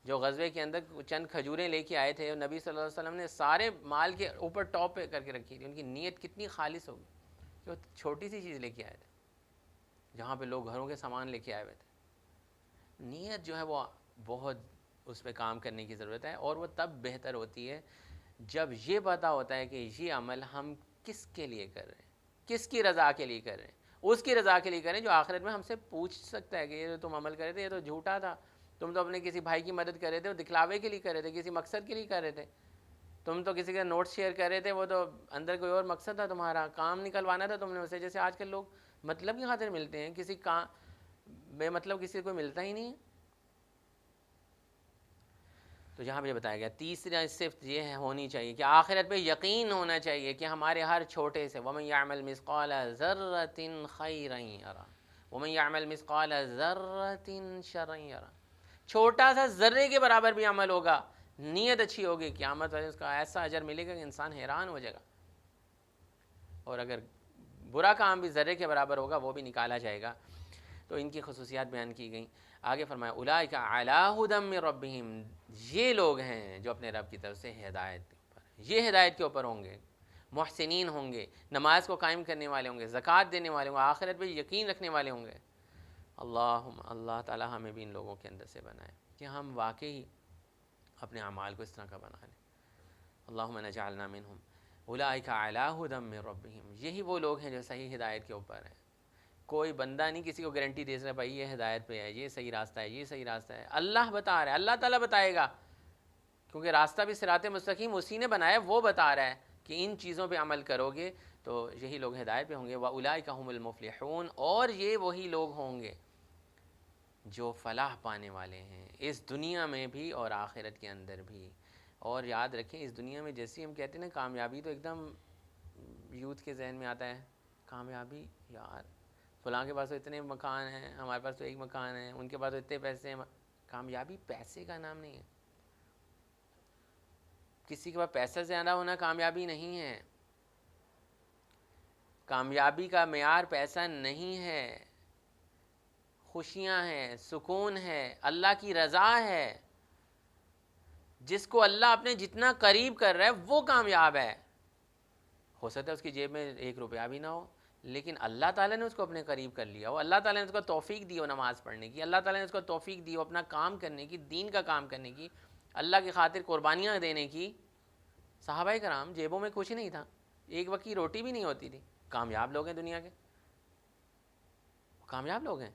جو غزوے کے اندر چند کھجوریں لے کے آئے تھے، نبی صلی اللہ علیہ وسلم نے سارے مال کے اوپر ٹاپ پہ کر کے رکھی تھی، ان کی نیت کتنی خالص ہوگی کہ وہ چھوٹی سی چیز لے کے آئے تھے جہاں پہ لوگ گھروں کے سامان لے کے آئے ہوئے تھے۔ نیت جو ہے وہ بہت اس پہ کام کرنے کی ضرورت ہے، اور وہ تب بہتر ہوتی ہے جب یہ پتہ ہوتا ہے کہ یہ عمل ہم کس کے لیے کر رہے ہیں، کس کی رضا کے لیے کر رہے ہیں، اس کی رضا کے لیے کریں جو آخرت میں ہم سے پوچھ سکتا ہے کہ یہ جو تم عمل کر رہے تھے یہ تو جھوٹا تھا، تم تو اپنے کسی بھائی کی مدد کر رہے تھے، وہ دکھلاوے کے لیے کر رہے تھے، کسی مقصد کے لیے کر رہے تھے، تم تو کسی کا نوٹ شیئر کر رہے تھے، وہ تو اندر کوئی اور مقصد تھا، تمہارا کام نکلوانا تھا تم نے اسے، جیسے آج کل لوگ مطلب کی خاطر ملتے ہیں، کسی کام بے مطلب کسی کو ملتا ہی نہیں ہے۔ تو یہاں پہ بتایا گیا تیسرا صفت یہ ہونی چاہیے کہ آخرت پہ یقین ہونا چاہیے کہ ہمارے ہر چھوٹے سے وَمَن يَعْمَلْ مِثْقَالَ ذَرَّةٍ خَيْرًا يَرَهُ وَمَن يَعْمَلْ مِثْقَالَ ذَرَّةٍ شَرًّا يَرَهُ، چھوٹا سا ذرے کے برابر بھی عمل ہوگا، نیت اچھی ہوگی، قیامت میں اس کا ایسا اجر ملے گا کہ انسان حیران ہو جائے گا، اور اگر برا کام بھی ذرے کے برابر ہوگا وہ بھی نکالا جائے گا۔ تو ان کی خصوصیات بیان کی گئیں۔ آگے فرمایا اولئک علی ھدی من ربہم، یہ لوگ ہیں جو اپنے رب کی طرف سے ہدایت کے اوپر، یہ ہدایت کے اوپر ہوں گے، محسنین ہوں گے، نماز کو قائم کرنے والے ہوں گے، زکوٰۃ دینے والے ہوں گے، آخرت پہ یقین رکھنے والے ہوں گے۔ اللہ تعالی ہمیں بھی ان لوگوں کے اندر سے بنائے کہ ہم واقعی اپنے اعمال کو اس طرح کا بنا لیں۔ اللہم نجعلنا منہم اولئک علی ھدی من ربہم، یہی وہ لوگ ہیں جو صحیح ہدایت کے اوپر ہیں۔ کوئی بندہ نہیں کسی کو گارنٹی دے سکتا بھائی یہ ہدایت پہ ہے، یہ صحیح راستہ ہے، یہ صحیح راستہ ہے، اللہ بتا رہا ہے، اللہ تعالیٰ بتائے گا، کیونکہ راستہ بھی صراط مستقیم اسی نے بنایا، وہ بتا رہا ہے کہ ان چیزوں پہ عمل کرو گے تو یہی لوگ ہدایت پہ ہوں گے۔ وَأُولَئِكَ هُمُ الْمُفْلِحُونَ، اور یہ وہی لوگ ہوں گے جو فلاح پانے والے ہیں، اس دنیا میں بھی اور آخرت کے اندر بھی۔ اور یاد رکھیں اس دنیا میں جیسی ہم کہتے ہیں نا کامیابی، تو ایک دم یوتھ کے ذہن میں آتا ہے کامیابی، یار فلاں کے پاس تو اتنے مکان ہیں، ہمارے پاس تو ایک مکان ہے، ان کے پاس تو اتنے پیسے ہیں۔ کامیابی پیسے کا نام نہیں ہے، کسی کے پاس پیسہ زیادہ ہونا کامیابی نہیں ہے، کامیابی کا معیار پیسہ نہیں ہے، خوشیاں ہیں، سکون ہے، اللہ کی رضا ہے۔ جس کو اللہ اپنے جتنا قریب کر رہا ہے وہ کامیاب ہے۔ ہو سکتا ہے اس کی جیب میں 1 روپیہ بھی نہ ہو، لیکن اللہ تعالیٰ نے اس کو اپنے قریب کر لیا ہو، اللہ تعالیٰ نے اس کو توفیق دی ہو نماز پڑھنے کی، اللہ تعالیٰ نے اس کو توفیق دی ہو اپنا کام کرنے کی، دین کا کام کرنے کی، اللہ کی خاطر قربانیاں دینے کی۔ صحابہ کرام جیبوں میں کچھ نہیں تھا، ایک وقت کی روٹی بھی نہیں ہوتی تھی، کامیاب لوگ ہیں دنیا کے، کامیاب لوگ ہیں۔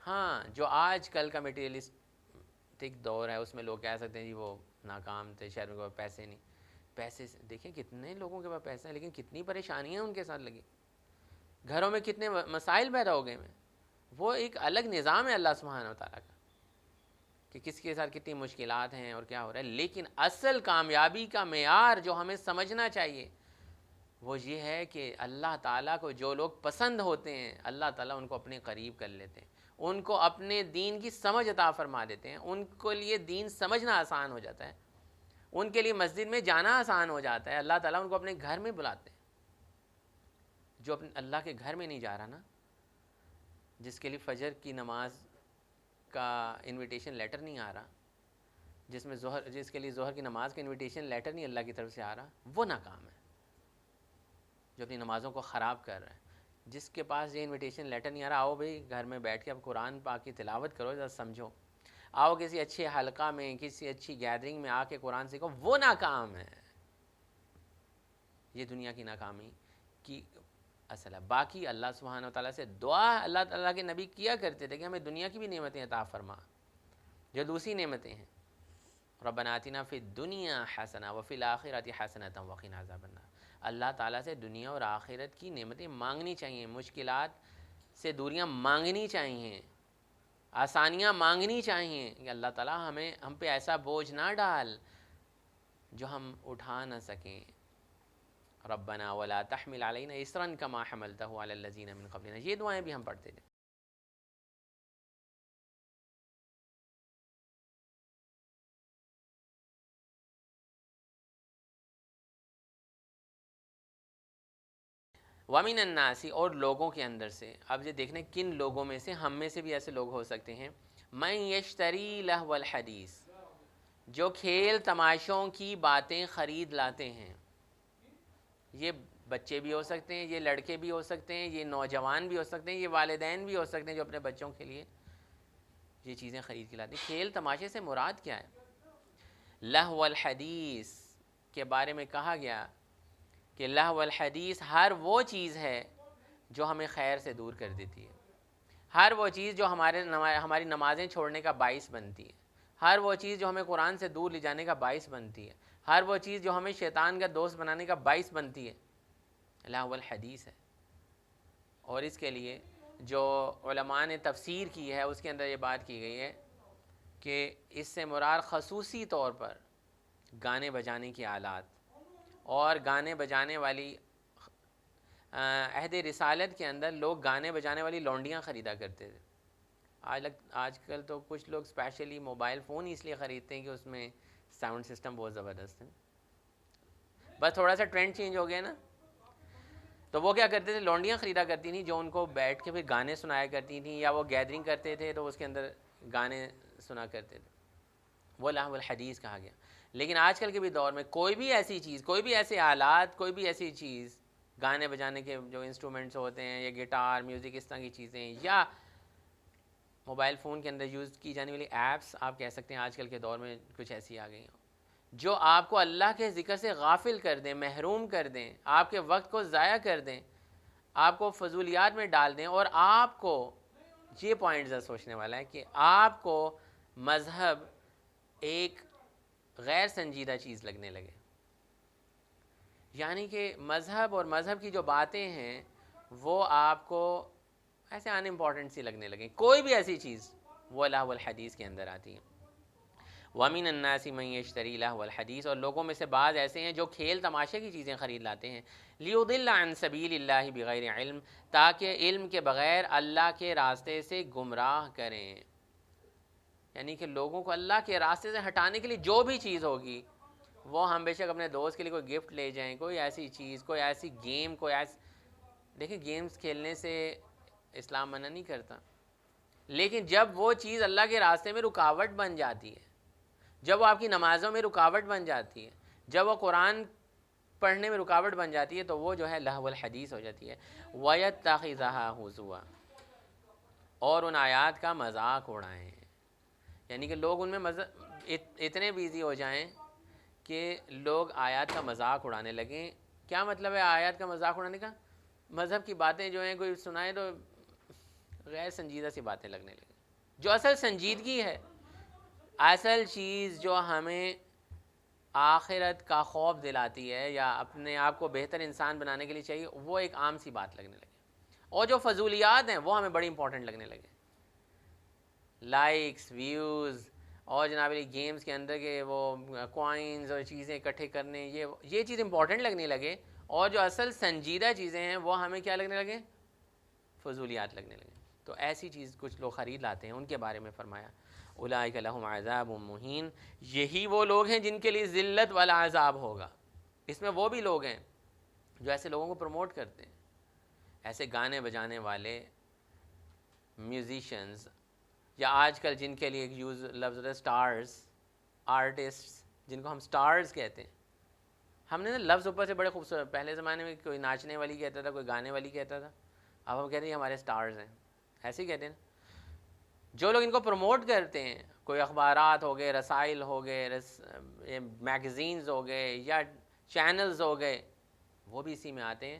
ہاں جو آج کل کا میٹیریلسٹک دور ہے اس میں لوگ کہہ سکتے ہیں جی وہ ناکام تھے، شہر میں پیسے نہیں، پیسے دیکھیں کتنے لوگوں کے پاس پیسہ ہے لیکن کتنی پریشانیاں ان کے ساتھ لگی۔ گھروں میں کتنے مسائل پیدا ہو گئے ہیں. وہ ایک الگ نظام ہے اللہ سبحانہ و تعالیٰ کا کہ کس کے ساتھ کتنی مشکلات ہیں اور کیا ہو رہا ہے. لیکن اصل کامیابی کا معیار جو ہمیں سمجھنا چاہیے وہ یہ ہے کہ اللہ تعالیٰ کو جو لوگ پسند ہوتے ہیں اللہ تعالیٰ ان کو اپنے قریب کر لیتے ہیں, ان کو اپنے دین کی سمجھ عطا فرما دیتے ہیں, ان کے لیے دین سمجھنا آسان ہو جاتا ہے, ان کے لیے مسجد میں جانا آسان ہو جاتا ہے. اللہ تعالیٰ ان کو اپنے گھر میں بلاتے ہیں. جو اپنے اللہ کے گھر میں نہیں جا رہا نا, جس کے لیے فجر کی نماز کا انویٹیشن لیٹر نہیں آ رہا, جس کے لیے ظہر کی نماز کا انویٹیشن لیٹر نہیں اللہ کی طرف سے آ رہا, وہ ناکام ہے. جو اپنی نمازوں کو خراب کر رہا ہے. جس کے پاس یہ انویٹیشن لیٹر نہیں آ رہا, آؤ بھئی گھر میں بیٹھ کے اب قرآن پاک کی تلاوت کرو, ذرا سمجھو, آؤ کسی اچھے حلقہ میں کسی اچھی گیدرنگ میں آ کے قرآن سیکھو, وہ ناکام ہے. یہ دنیا کی ناکامی کی اصل ہے. باقی اللہ سبحانہ و تعالیٰ سے دعا اللہ تعالیٰ کے نبی کیا کرتے تھے کہ ہمیں دنیا کی بھی نعمتیں عطا فرما, جو دوسری نعمتیں ہیں. ربنا آتنا فی الدنیا حسنہ وفی الآخرۃ حسنۃ وقنا عذاب النار. اللہ تعالیٰ سے دنیا اور آخرت کی نعمتیں مانگنی چاہیے, مشکلات سے دوریاں مانگنی چاہیے, آسانیاں مانگنی چاہیے کہ اللہ تعالیٰ ہم پہ ایسا بوجھ نہ ڈال جو ہم اٹھا نہ سکیں. ربنا ولا تحمل علینا اصرا کما حملتہ علی الذین من قبلنا. یہ دعائیں بھی ہم پڑھتے تھے. وَمِنَ النَّاسِ, اور لوگوں کے اندر سے. اب یہ دیکھنے کن لوگوں میں سے, ہم میں سے بھی ایسے لوگ ہو سکتے ہیں. مَن یشتری لہو الحدیث, جو کھیل تماشوں کی باتیں خرید لاتے ہیں. یہ بچے بھی ہو سکتے ہیں, یہ لڑکے بھی ہو سکتے ہیں, یہ نوجوان بھی ہو سکتے ہیں, یہ والدین بھی ہو سکتے ہیں جو اپنے بچوں کے لیے یہ چیزیں خرید کے لاتے ہیں. کھیل تماشے سے مراد کیا ہے؟ لہو الحدیث کے بارے میں کہا گیا کہ لہو الحدیث ہر وہ چیز ہے جو ہمیں خیر سے دور کر دیتی ہے, ہر وہ چیز جو ہماری نمازیں چھوڑنے کا باعث بنتی ہے, ہر وہ چیز جو ہمیں قرآن سے دور لے جانے کا باعث بنتی ہے, ہر وہ چیز جو ہمیں شیطان کا دوست بنانے کا باعث بنتی ہے, لہو الحدیث ہے. اور اس کے لیے جو علماء نے تفسیر کی ہے اس کے اندر یہ بات کی گئی ہے کہ اس سے مراد خصوصی طور پر گانے بجانے کی آلات اور گانے بجانے والی. عہد رسالت کے اندر لوگ گانے بجانے والی لونڈیاں خریدا کرتے تھے. آج کل تو کچھ لوگ اسپیشلی موبائل فون اس لیے خریدتے ہیں کہ اس میں ساؤنڈ سسٹم بہت زبردست ہے. بس تھوڑا سا ٹرینڈ چینج ہو گیا نا, تو وہ کیا کرتے تھے, لونڈیاں خریدا کرتی تھیں جو ان کو بیٹھ کے پھر گانے سنایا کرتی تھیں, یا وہ گیدرنگ کرتے تھے تو اس کے اندر گانے سنا کرتے تھے. وہ لہو الحدیث کہا گیا. لیکن آج کل کے بھی دور میں کوئی بھی ایسی چیز, کوئی بھی ایسے آلات, کوئی بھی ایسی چیز, گانے بجانے کے جو انسٹرومنٹس ہوتے ہیں یا گٹار میوزک اس طرح کی چیزیں, یا موبائل فون کے اندر یوز کی جانے والی ایپس, آپ کہہ سکتے ہیں آج کل کے دور میں کچھ ایسی آ گئی ہیں جو آپ کو اللہ کے ذکر سے غافل کر دیں, محروم کر دیں, آپ کے وقت کو ضائع کر دیں, آپ کو فضولیات میں ڈال دیں. اور آپ کو یہ پوائنٹ ذرا سوچنے والا ہے کہ آپ کو مذہب ایک غیر سنجیدہ چیز لگنے لگے. یعنی کہ مذہب اور مذہب کی جو باتیں ہیں وہ آپ کو ایسے ان امپورٹنٹ سی لگنے لگیں. کوئی بھی ایسی چیز وہ لہو الحدیث کے اندر آتی ہے. وَمِنَ النَّاسِ مَن يَشْتَرِي لَهْوَ الْحَدِيثِ, اور لوگوں میں سے بعض ایسے ہیں جو کھیل تماشے کی چیزیں خرید لاتے ہیں. لِيُضِلَّ عَن سَبِيلِ اللَّهِ بِغَيْرِ عِلْم, تاکہ علم کے بغیر اللہ کے راستے سے گمراہ کریں. یعنی کہ لوگوں کو اللہ کے راستے سے ہٹانے کے لیے جو بھی چیز ہوگی وہ ہم بے شک اپنے دوست کے لیے کوئی گفٹ لے جائیں, کوئی ایسی چیز, کوئی ایسی گیم, کوئی ایسی. دیکھیں گیمز کھیلنے سے اسلام منع نہیں کرتا, لیکن جب وہ چیز اللہ کے راستے میں رکاوٹ بن جاتی ہے, جب وہ آپ کی نمازوں میں رکاوٹ بن جاتی ہے, جب وہ قرآن پڑھنے میں رکاوٹ بن جاتی ہے, تو وہ جو ہے لہو الحدیث ہو جاتی ہے. وَيَتَّخِذَهَا هُزُوًا, اور ان آیات کا مذاق اڑائیں. یعنی کہ لوگ ان میں اتنے بیزی ہو جائیں کہ لوگ آیات کا مذاق اڑانے لگیں. کیا مطلب ہے آیات کا مذاق اڑانے کا؟ مذہب کی باتیں جو ہیں کوئی سنائے تو غیر سنجیدہ سی باتیں لگنے لگیں. جو اصل سنجیدگی ہے, اصل چیز جو ہمیں آخرت کا خوف دلاتی ہے یا اپنے آپ کو بہتر انسان بنانے کے لیے چاہیے, وہ ایک عام سی بات لگنے لگے. اور جو فضولیات ہیں وہ ہمیں بڑی امپورٹنٹ لگنے لگے، لائکس، ویوز، اور جناب علی گیمز کے اندر کے وہ کوائنز اور چیزیں اکٹھے کرنے، یہ چیز امپورٹنٹ لگنے لگے، اور جو اصل سنجیدہ چیزیں ہیں وہ ہمیں کیا لگنے لگے؟ فضولیات لگنے لگے۔ تو ایسی چیز کچھ لوگ خرید لاتے ہیں، ان کے بارے میں فرمایا اولئک لہم عذاب مہین، یہی وہ لوگ ہیں جن کے لیے ذلت والا عذاب ہوگا۔ اس میں وہ بھی لوگ ہیں جو ایسے لوگوں کو پروموٹ کرتے ہیں، ایسے گانے بجانے والے میوزیشنز، یا آج کل جن کے لیے ایک یوز لفظ ہے سٹارز، آرٹسٹ جن کو ہم سٹارز کہتے ہیں۔ ہم نے لفظ اوپر سے بڑے خوبصورت، پہلے زمانے میں کوئی ناچنے والی کہتا تھا، کوئی گانے والی کہتا تھا، اب ہم کہتے ہیں ہمارے سٹارز ہیں، ایسے ہی کہتے ہیں نا۔ جو لوگ ان کو پروموٹ کرتے ہیں، کوئی اخبارات ہو گئے، رسائل ہو گئے، میگزینز ہو گئے، یا چینلز ہو گئے، وہ بھی اسی میں آتے ہیں۔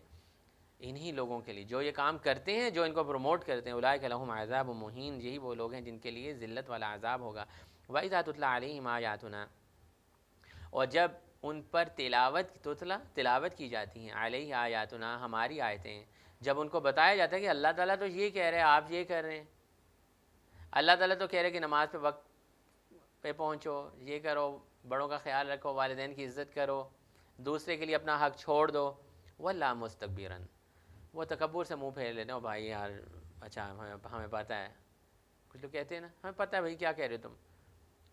انہی لوگوں کے لیے جو یہ کام کرتے ہیں، جو ان کو پروموٹ کرتے ہیں، اولئک لہم عذاب مہین، یہی وہ لوگ ہیں جن کے لیے ذلت والا عذاب ہوگا۔ وَإِذَا تُتْلَىٰ عَلَيْهِمْ آيَاتُنَا، اور جب ان پر تلاوت کی جاتی ہیں، علیہ آیاتنا، ہماری آیتیں، جب ان کو بتایا جاتا ہے کہ اللہ تعالیٰ تو یہ کہہ رہے ہیں، آپ یہ کر رہے ہیں، اللہ تعالیٰ تو کہہ رہے ہیں کہ نماز پہ وقت پہ پہنچو، یہ کرو، بڑوں کا خیال رکھو، والدین کی عزت کرو، دوسرے کے لیے اپنا حق چھوڑ دو، وَلَا مُسْتَكْبِرًا، وہ تکبر سے منہ پھیر لیتے ہیں، بھائی یار اچھا ہمیں پتہ ہے، کچھ لوگ کہتے ہیں نا ہمیں پتہ ہے بھائی کیا کہہ رہے ہو تم،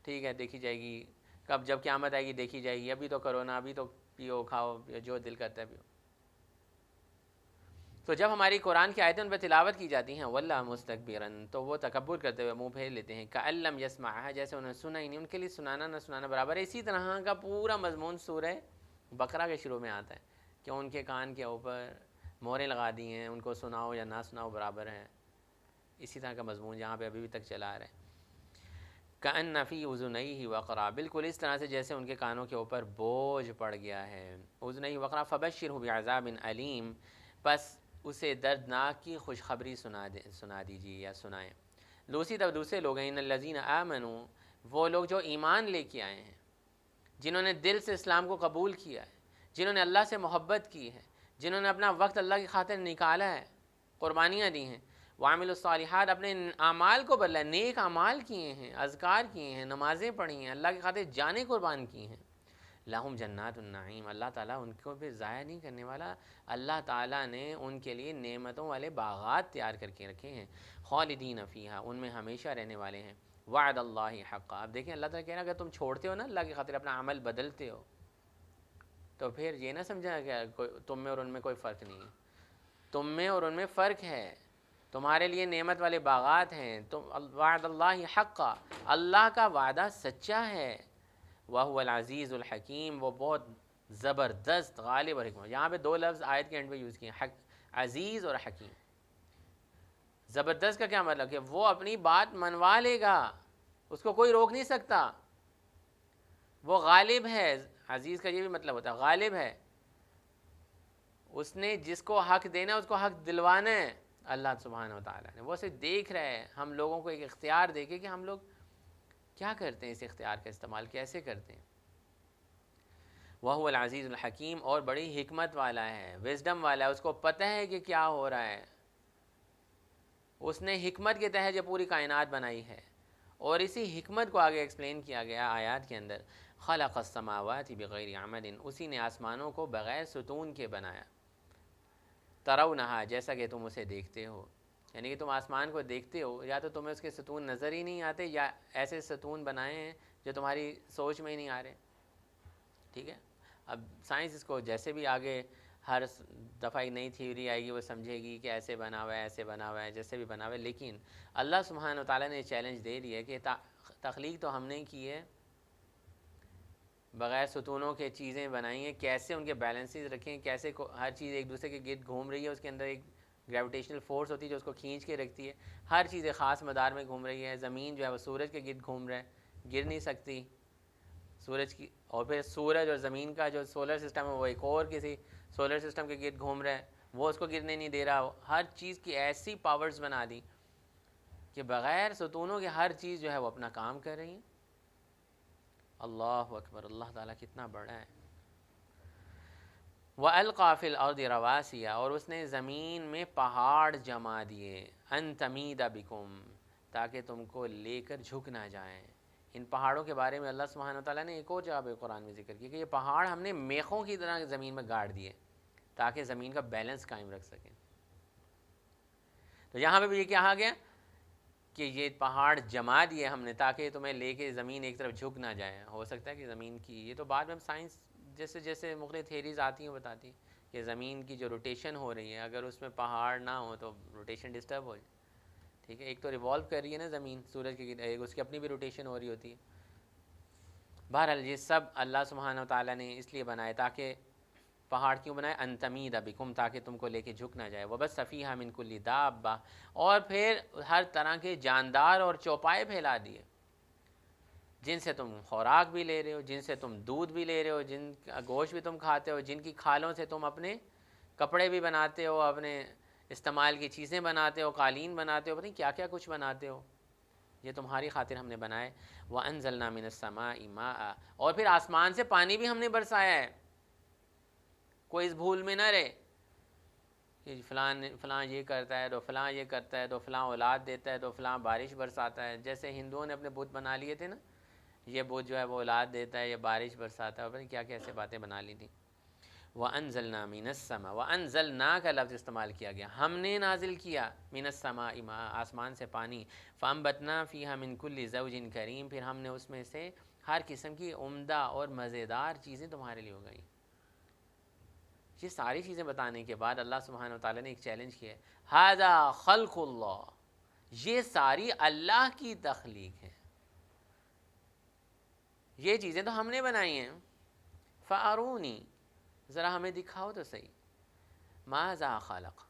ٹھیک ہے دیکھی جائے گی، کب جب قیامت آئے گی دیکھی جائے گی، ابھی تو کرو نا، ابھی تو پیو کھاؤ جو دل کرتا ہے پیو۔ تو جب ہماری قرآن کی آیتیں ان پہ تلاوت کی جاتی ہیں، واللہ مستکبرن، تو وہ تکبر کرتے ہوئے منہ پھیر لیتے ہیں، کأن لم یسمعھا، جیسے انہوں نے سنا ہی نہیں، ان کے لیے سنانا نہ سنانا برابر ہے۔ اسی طرح کا پورا مضمون سورہ بقرہ کے شروع میں آتا ہے کہ ان کے کان کے اوپر مہریں لگا دی ہیں، ان کو سناؤ یا نہ سناؤ برابر ہے۔ اسی طرح کا مضمون یہاں پہ ابھی تک چلا آ رہا ہے۔ کأن فی اذنیہ وقرا، بالکل اس طرح سے جیسے ان کے کانوں کے اوپر بوجھ پڑ گیا ہے۔ اذنیہ وقرا فبشرہ بعذاب علیم، پس اسے دردناک کی خوشخبری سنا دیجیے یا سنائیں۔ دوسری طرف دوسرے لوگ ہیں، ان الذین آمنوا، وہ لوگ جو ایمان لے کے آئے ہیں، جنہوں نے دل سے اسلام کو قبول کیا ہے، جنہوں نے اللہ سے محبت کی ہے، جنہوں نے اپنا وقت اللہ کی خاطر نکالا ہے، قربانیاں دی ہیں، وعملوا الصالحات، اپنے اعمال کو بدلا، نیک اعمال کیے ہیں، اذکار کیے ہیں، نمازیں پڑھی ہیں، اللہ کی خاطر جانیں قربان کی ہیں، لہم جنات النعیم، اللہ تعالیٰ ان کو بھی ضائع نہیں کرنے والا، اللہ تعالیٰ نے ان کے لیے نعمتوں والے باغات تیار کر کے رکھے ہیں، خالدین فیہا، ان میں ہمیشہ رہنے والے ہیں، وعد اللہ حقا۔ اب دیکھیں اللہ تعالیٰ کہہ رہا ہے اگر تم چھوڑتے ہو نا اللہ کی خاطر، اپنا عمل بدلتے ہو، تو پھر یہ نہ سمجھا کہ تم میں اور ان میں کوئی فرق نہیں ہے، تم میں اور ان میں فرق ہے، تمہارے لیے نعمت والے باغات ہیں، وعد اللہ حقا، اللہ کا وعدہ سچا ہے، وَهُوَ الْعَزِيزُ الْحَكِيمُ، وہ بہت زبردست غالب اور حکمت۔ یہاں پہ دو لفظ آیت کے اینڈ پہ یوز کیے ہیں، عزیز اور حکیم۔ زبردست کا کیا مطلب کہ وہ اپنی بات منوا لے گا، اس کو کوئی روک نہیں سکتا، وہ غالب ہے۔ عزیز کا یہ بھی مطلب ہوتا ہے غالب ہے، اس نے جس کو حق دینا اس کو حق دلوانا ہے، اللہ سبحانہ و تعالیٰ نے، وہ صرف دیکھ رہے ہیں ہم لوگوں کو ایک اختیار دے کے کہ ہم لوگ کیا کرتے ہیں، اس اختیار کا استعمال کیسے کرتے ہیں۔ وَهُوَ الْعَزِيزُ الْحَكِيمُ، اور بڑی حکمت والا ہے، وزڈم والا ہے، اس کو پتہ ہے کہ کیا ہو رہا ہے، اس نے حکمت کے تحت یہ پوری کائنات بنائی ہے، اور اسی حکمت کو آگے ایکسپلین کیا گیا آیات کے اندر، خلق السماوات بغیر عمد، اسی نے آسمانوں کو بغیر ستون کے بنایا، ترونہا، جیسا کہ تم اسے دیکھتے ہو، یعنی کہ تم آسمان کو دیکھتے ہو، یا تو تمہیں اس کے ستون نظر ہی نہیں آتے، یا ایسے ستون بنائے ہیں جو تمہاری سوچ میں ہی نہیں آ رہے، ٹھیک ہے۔ اب سائنس اس کو جیسے بھی آگے ہر دفعہ ایک نئی تھیوری آئے گی وہ سمجھے گی کہ ایسے بنا ہوا ہے، ایسے بنا ہوا ہے، جیسے بھی بنا ہوا ہے، لیکن اللہ سبحانہ و تعالیٰ نے چیلنج دے دیا کہ تخلیق تو ہم نے کی ہے، بغیر ستونوں کے چیزیں بنائی ہیں، کیسے ان کے بیلنسز رکھیں، کیسے ہر چیز ایک دوسرے کے گرد گھوم رہی ہے، اس کے اندر ایک گریویٹیشنل فورس ہوتی ہے جو اس کو کھینچ کے رکھتی ہے، ہر چیز ایک خاص مدار میں گھوم رہی ہے، زمین جو ہے وہ سورج کے گرد گھوم رہا ہے، گر نہیں سکتی سورج کی، اور پھر سورج اور زمین کا جو سولر سسٹم ہے وہ ایک اور کسی سولر سسٹم کے گرد گھوم رہا ہے، وہ اس کو گرنے نہیں دے رہا، ہر چیز کی ایسی پاورز بنا دی کہ بغیر ستونوں کے ہر چیز جو ہے وہ اپنا کام کر رہی ہیں۔ اللہ اکبر، اللہ تعالیٰ کتنا بڑا ہے۔ وَأَلْقَى فِي الْأَرْضِ رَوَاسِيَ، اور اس نے زمین میں پہاڑ جما دیے، أَن تَمِيدَ بِكُمْ، تاکہ تم کو لے کر جھک نہ جائیں۔ ان پہاڑوں کے بارے میں اللہ سبحانہ وتعالیٰ نے ایک اور جگہ پہ قرآن میں ذکر کیا کہ یہ پہاڑ ہم نے میخوں کی طرح زمین میں گاڑ دیے تاکہ زمین کا بیلنس قائم رکھ سکیں۔ تو یہاں پہ بھی یہ کہا گیا کہ یہ پہاڑ جما دیے ہم نے تاکہ تمہیں لے کے زمین ایک طرف جھک نہ جائے۔ ہو سکتا ہے کہ زمین کی، یہ تو بعد میں سائنس جیسے جیسے مختلف تھیریز آتی ہیں بتاتی ہیں کہ زمین کی جو روٹیشن ہو رہی ہے اگر اس میں پہاڑ نہ ہو تو روٹیشن ڈسٹرب ہو جائے، ٹھیک ہے۔ ایک تو ریوالو کر رہی ہے نا زمین سورج کی، ایک اس کی اپنی بھی روٹیشن ہو رہی ہوتی ہے۔ بہرحال یہ سب اللہ سبحانہ وتعالیٰ نے اس لیے بنائے، تاکہ پہاڑ کیوں بنائے؟ ان تمید بکم، تاکہ تم کو لے کے جھک نہ جائے۔ وبث فیہا من کل دابہ، اور پھر ہر طرح کے جاندار اور چوپائے پھیلا دیے جن سے تم خوراک بھی لے رہے ہو، جن سے تم دودھ بھی لے رہے ہو، جن کا گوشت بھی تم کھاتے ہو، جن کی کھالوں سے تم اپنے کپڑے بھی بناتے ہو، اپنے استعمال کی چیزیں بناتے ہو، قالین بناتے ہو، پتہ نہیں کیا کیا کچھ بناتے ہو، یہ تمہاری خاطر ہم نے بنائے۔ وَأَنزَلْنَا مِنَ السَّمَاءِ مَاءً، اور پھر آسمان سے پانی بھی ہم نے برسایا ہے۔ کوئی اس بھول میں نہ رہے کہ فلاں یہ کرتا ہے تو فلاں یہ کرتا ہے تو فلاں اولاد دیتا ہے تو فلاں بارش برساتا ہے۔ جیسے ہندوؤں نے اپنے بت بنا لیے تھے نا، یہ بت جو ہے وہ اولاد دیتا ہے، یہ بارش برساتا ہے، اور کیا کیا ایسے باتیں بنا لی تھیں۔ وَأَنزَلْنَا مِنَ السَّمَاءِ، وَأَنزَلْنَا کا لفظ استعمال کیا گیا، ہم نے نازل کیا، مِنَ السَّمَاءِ ماءً، آسمان سے پانی، فَأَنبَتْنَا فِيهَا مِن كُلِّ زَوْجٍ كَرِيمٍ، پھر ہم نے اس میں سے ہر قسم کی عمدہ اور مزیدار چیزیں تمہارے لیے ہو گئیں۔ یہ ساری چیزیں بتانے کے بعد اللہ سبحانہ وتعالیٰ نے ایک چیلنج کیا ہے، ھذا خلق اللہ، یہ ساری اللہ کی تخلیق ہے، یہ چیزیں تو ہم نے بنائی ہیں، فَأَرُونِی، ذرا ہمیں دکھاؤ تو صحیح، ماذا خلق،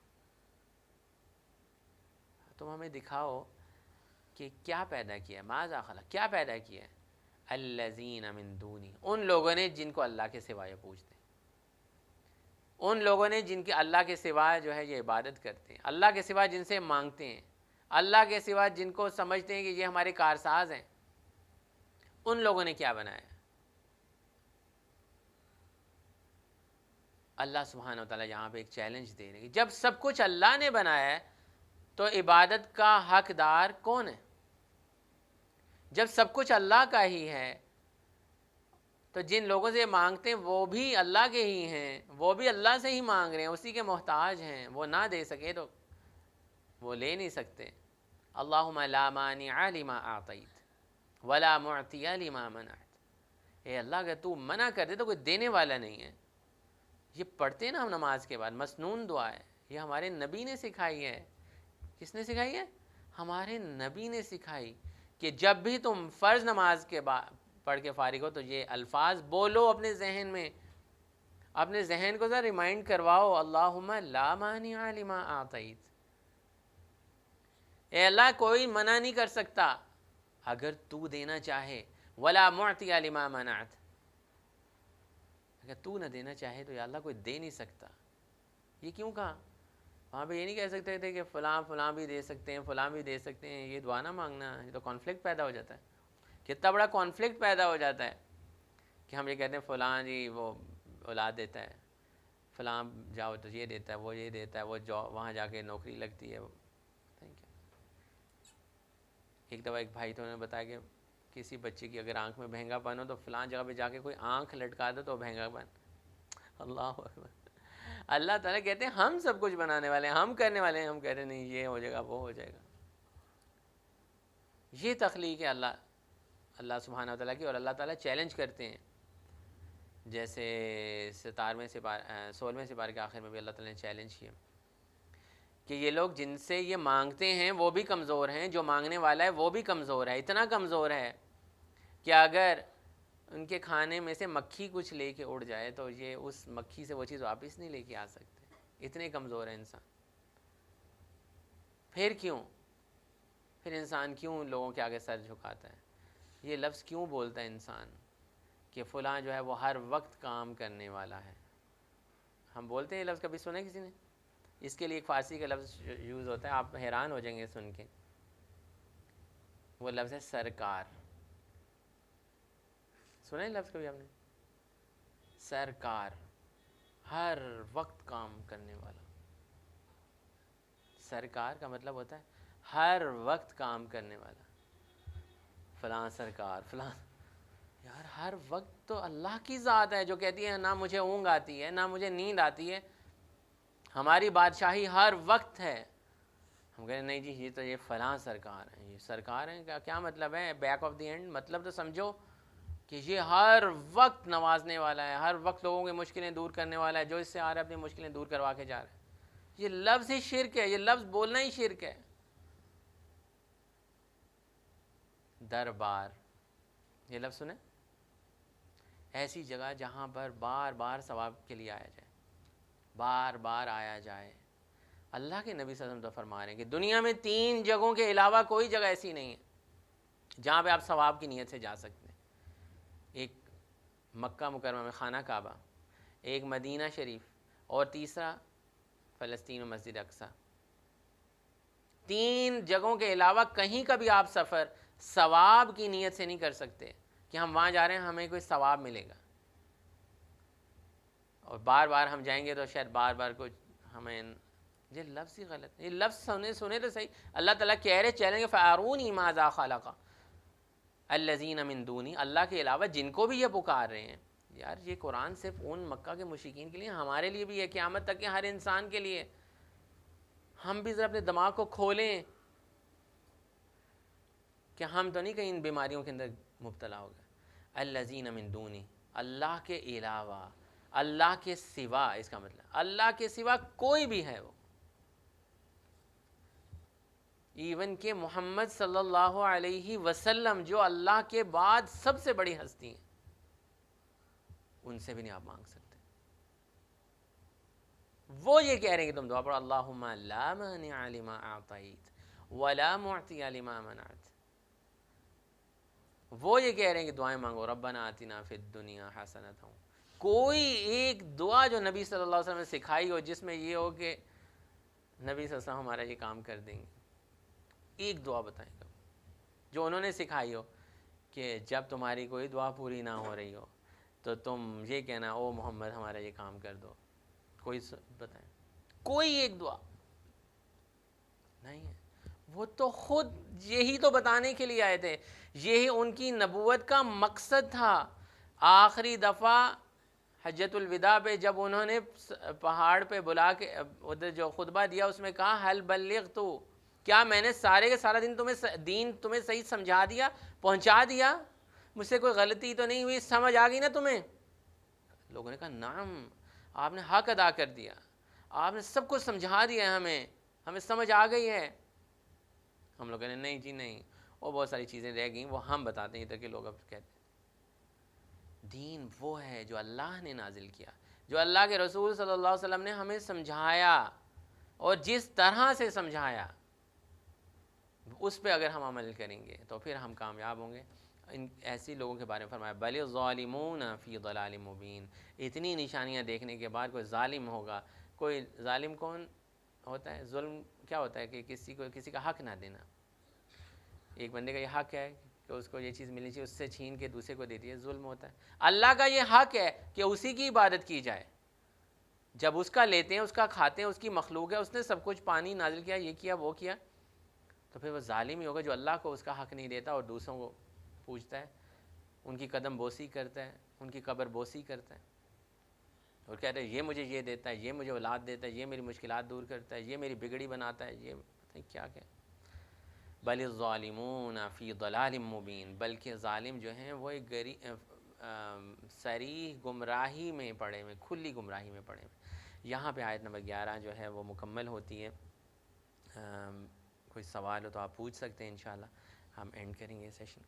تم ہمیں دکھاؤ کہ کیا پیدا کیا ہے، ماذا خلق، کیا پیدا کیا ہے، الذین من دونی، ان لوگوں نے جن کو اللہ کے سوائے پوجتے ہیں، ان لوگوں نے جن کے اللہ کے سوا جو ہے یہ عبادت کرتے ہیں، اللہ کے سوا جن سے مانگتے ہیں، اللہ کے سوا جن کو سمجھتے ہیں کہ یہ ہمارے کارساز ہیں، ان لوگوں نے کیا بنایا؟ اللہ سبحانہ وتعالیٰ یہاں پہ ایک چیلنج دے رہے ہیں، جب سب کچھ اللہ نے بنایا ہے تو عبادت کا حقدار کون ہے؟ جب سب کچھ اللہ کا ہی ہے تو جن لوگوں سے مانگتے ہیں وہ بھی اللہ کے ہی ہیں، وہ بھی اللہ سے ہی مانگ رہے ہیں، اسی کے محتاج ہیں، وہ نہ دے سکے تو وہ لے نہیں سکتے۔ اللہم لا مانع لما اعطیت ولا معطی لما منعت، اے اللہ اگر تو منع کر دے تو کوئی دینے والا نہیں ہے۔ یہ پڑھتے ہیں نا ہم نماز کے بعد، مسنون دعا ہے، یہ ہمارے نبی نے سکھائی ہے۔ کس نے سکھائی ہے؟ ہمارے نبی نے سکھائی کہ جب بھی تم فرض نماز کے بعد پڑھ کے فارغ ہو تو یہ الفاظ بولو اپنے ذہن میں، اپنے ذہن کو ذرا ریمائنڈ کرواؤ، اللہم لا مانع لما اعطیت، اے اللہ کوئی منع نہیں کر سکتا اگر تو دینا چاہے، ولا معطی لما منعت، اگر تو نہ دینا چاہے تو یا اللہ کوئی دے نہیں سکتا۔ یہ کیوں کہا؟ وہاں پہ یہ نہیں کہہ سکتے تھے کہ فلاں بھی دے سکتے ہیں، فلاں بھی دے سکتے ہیں، یہ دعا نہ مانگنا، یہ تو کانفلکٹ پیدا ہو جاتا ہے۔ کتنا بڑا کانفلکٹ پیدا ہو جاتا ہے کہ ہم یہ کہتے ہیں فلاں جی وہ اولاد دیتا ہے، فلاں جاؤ تو یہ دیتا ہے، وہ یہ دیتا ہے، وہ وہاں جا کے نوکری لگتی ہے۔ ایک دفعہ ایک بھائی تو نے بتایا کہ کسی بچے کی اگر آنکھ میں بھینگا پن ہو تو فلاں جگہ پہ جا کے کوئی آنکھ لٹکا دو تو بھینگا پن۔ اللہ اکبر، اللہ تعالیٰ کہتے ہیں ہم سب کچھ بنانے والے ہیں، ہم کرنے والے ہیں، ہم کہتے ہیں نہیں یہ ہو جائے گا وہ ہو جائے گا۔ یہ تخلیق ہے اللہ سبحانہ وتعالیٰ کی، اور اللہ تعالیٰ چیلنج کرتے ہیں، جیسے 16ویں سپارے کے آخر میں بھی اللہ تعالیٰ نے چیلنج کیا کہ یہ لوگ جن سے یہ مانگتے ہیں وہ بھی کمزور ہیں، جو مانگنے والا ہے وہ بھی کمزور ہے، اتنا کمزور ہے کہ اگر ان کے کھانے میں سے مکھی کچھ لے کے اڑ جائے تو یہ اس مکھی سے وہ چیز واپس نہیں لے کے آ سکتے، اتنے کمزور ہے انسان۔ پھر انسان کیوں لوگوں کے آگے سر جھکاتا ہے؟ یہ لفظ کیوں بولتا ہے انسان کہ فلاں جو ہے وہ ہر وقت کام کرنے والا ہے؟ ہم بولتے ہیں یہ لفظ، کبھی سنا ہے کسی نے؟ اس کے لیے ایک فارسی کا لفظ یوز ہوتا ہے، آپ حیران ہو جائیں گے سن کے، وہ لفظ ہے سرکار۔ سنا ہے لفظ کبھی آپ نے؟ سرکار، ہر وقت کام کرنے والا. سرکار کا مطلب ہوتا ہے ہر وقت کام کرنے والا. فلاں سرکار فلاں. یار ہر وقت تو اللہ کی ذات ہے جو کہتی ہے نہ مجھے اونگ آتی ہے نہ مجھے نیند آتی ہے, ہماری بادشاہی ہر وقت ہے. ہم کہتے ہیں نہیں جی یہ تو یہ فلاں سرکار ہیں, یہ سرکار ہیں کیا مطلب ہے بیک آف دی اینڈ, مطلب تو سمجھو کہ یہ ہر وقت نوازنے والا ہے, ہر وقت لوگوں کی مشکلیں دور کرنے والا ہے, جو اس سے آ رہا ہے اپنی مشکلیں دور کروا کے جا رہا ہے. یہ لفظ ہی شرک ہے, یہ لفظ بولنا ہی شرک ہے. دربار, یہ لفظ سنیں, ایسی جگہ جہاں پر بار بار ثواب کے لیے آیا جائے, بار بار آیا جائے. اللہ کے نبی صلی اللہ علیہ وسلم تو فرما رہے ہیں کہ دنیا میں 3 جگہوں کے علاوہ کوئی جگہ ایسی نہیں ہے جہاں پہ آپ ثواب کی نیت سے جا سکتے ہیں. ایک مکہ مکرمہ میں خانہ کعبہ, ایک مدینہ شریف, اور تیسرا فلسطین و مسجد اقصی. 3 جگہوں کے علاوہ کہیں کا بھی آپ سفر ثواب کی نیت سے نہیں کر سکتے کہ ہم وہاں جا رہے ہیں ہمیں کوئی ثواب ملے گا, اور بار بار ہم جائیں گے تو شاید بار بار کچھ ہمیں. یہ لفظ ہی غلط ہے, یہ لفظ سنے تو صحیح. اللہ تعالیٰ کہہ رہے چلیں گے فَأَرُونِي مَاذَا خَلَقَ الَّذِينَ مِن دُونِي, اللہ کے علاوہ جن کو بھی یہ پکار رہے ہیں. یار یہ قرآن صرف ان مکہ کے مشرکین کے لیے, ہمارے لیے بھی ہے, قیامت تک کے ہر انسان کے لیے. ہم بھی ذرا اپنے دماغ کو کھولیں کہ ہم تو نہیں کہیں ان بیماریوں کے اندر مبتلا ہو گئے. الَّذِينَ مِن دُونِي, اللہ کے علاوہ, اللہ کے سوا, اس کا مطلب اللہ کے سوا کوئی بھی ہے وہ, ایون کہ محمد صلی اللہ علیہ وسلم جو اللہ کے بعد سب سے بڑی ہستی ہیں, ان سے بھی نہیں آپ مانگ سکتے. وہ یہ کہہ رہے ہیں کہ تم دعا پڑھو اللہم لا مانع لما اعطیت ولا معطی لما منعت. وہ یہ کہہ رہے ہیں کہ دعائیں مانگو ربنا آتنا فی الدنیا حسنۃ. کوئی ایک دعا جو نبی صلی اللہ علیہ وسلم نے سکھائی ہو جس میں یہ ہو کہ نبی صلی اللہ علیہ وسلم ہمارا یہ کام کر دیں گے, ایک دعا بتائیں گا جو انہوں نے سکھائی ہو کہ جب تمہاری کوئی دعا پوری نہ ہو رہی ہو تو تم یہ کہنا او محمد ہمارا یہ کام کر دو. کوئی بتائیں, کوئی ایک دعا نہیں ہے. وہ تو خود یہی تو بتانے کے لیے آئے تھے, یہی ان کی نبوت کا مقصد تھا. آخری دفعہ حجۃ الوداع پہ جب انہوں نے پہاڑ پہ بلا کے ادھر جو خطبہ دیا اس میں کہا حل بلغت, کیا میں نے سارے کے سارا دین تمہیں صحیح سمجھا دیا, پہنچا دیا, مجھ سے کوئی غلطی تو نہیں ہوئی, سمجھ آ گئی نا تمہیں؟ لوگوں نے کہا نعم, آپ نے حق ادا کر دیا, آپ نے سب کچھ سمجھا دیا, ہمیں سمجھ آ گئی ہے. ہم لوگ کہتے ہیں نہیں جی نہیں, وہ بہت ساری چیزیں رہ گئیں وہ ہم بتاتے ہیں تاکہ لوگ اب کہتے ہیں. دین وہ ہے جو اللہ نے نازل کیا, جو اللہ کے رسول صلی اللہ علیہ وسلم نے ہمیں سمجھایا, اور جس طرح سے سمجھایا اس پہ اگر ہم عمل کریں گے تو پھر ہم کامیاب ہوں گے. ان ایسی لوگوں کے بارے میں فرمایا بل الظالمون فی ضلال مبین. اتنی نشانیاں دیکھنے کے بعد کوئی ظالم ہوگا, کوئی ظالم کون ہوتا ہے؟ ظلم کیا ہوتا ہے کہ کسی کا حق نہ دینا. ایک بندے کا یہ حق ہے کہ اس کو یہ چیز ملنی چاہیے, اس سے چھین کے دوسرے کو دے دیے, ظلم ہوتا ہے. اللہ کا یہ حق ہے کہ اسی کی عبادت کی جائے. جب اس کا لیتے ہیں, اس کا کھاتے ہیں, اس کی مخلوق ہے, اس نے سب کچھ پانی نازل کیا, یہ کیا وہ کیا, تو پھر وہ ظالم ہی ہوگا جو اللہ کو اس کا حق نہیں دیتا اور دوسروں کو پوجتا ہے, ان کی قدم بوسی کرتا ہے, ان کی قبر بوسی کرتا ہے, اور کہتے ہیں یہ مجھے یہ دیتا ہے, یہ مجھے اولاد دیتا ہے, یہ میری مشکلات دور کرتا ہے, یہ میری بگڑی بناتا ہے, یہ پتہ نہیں کیا کیا. بل الظالمون فی ضلال مبین, بلکہ ظالم جو ہیں وہ ایک صریح گمراہی میں پڑے ہوئے, کھلی گمراہی میں پڑے ہوئے. یہاں پہ آیت نمبر 11 جو ہے وہ مکمل ہوتی ہے. کوئی سوال ہو تو آپ پوچھ سکتے ہیں, انشاءاللہ ہم اینڈ کریں گے سیشن.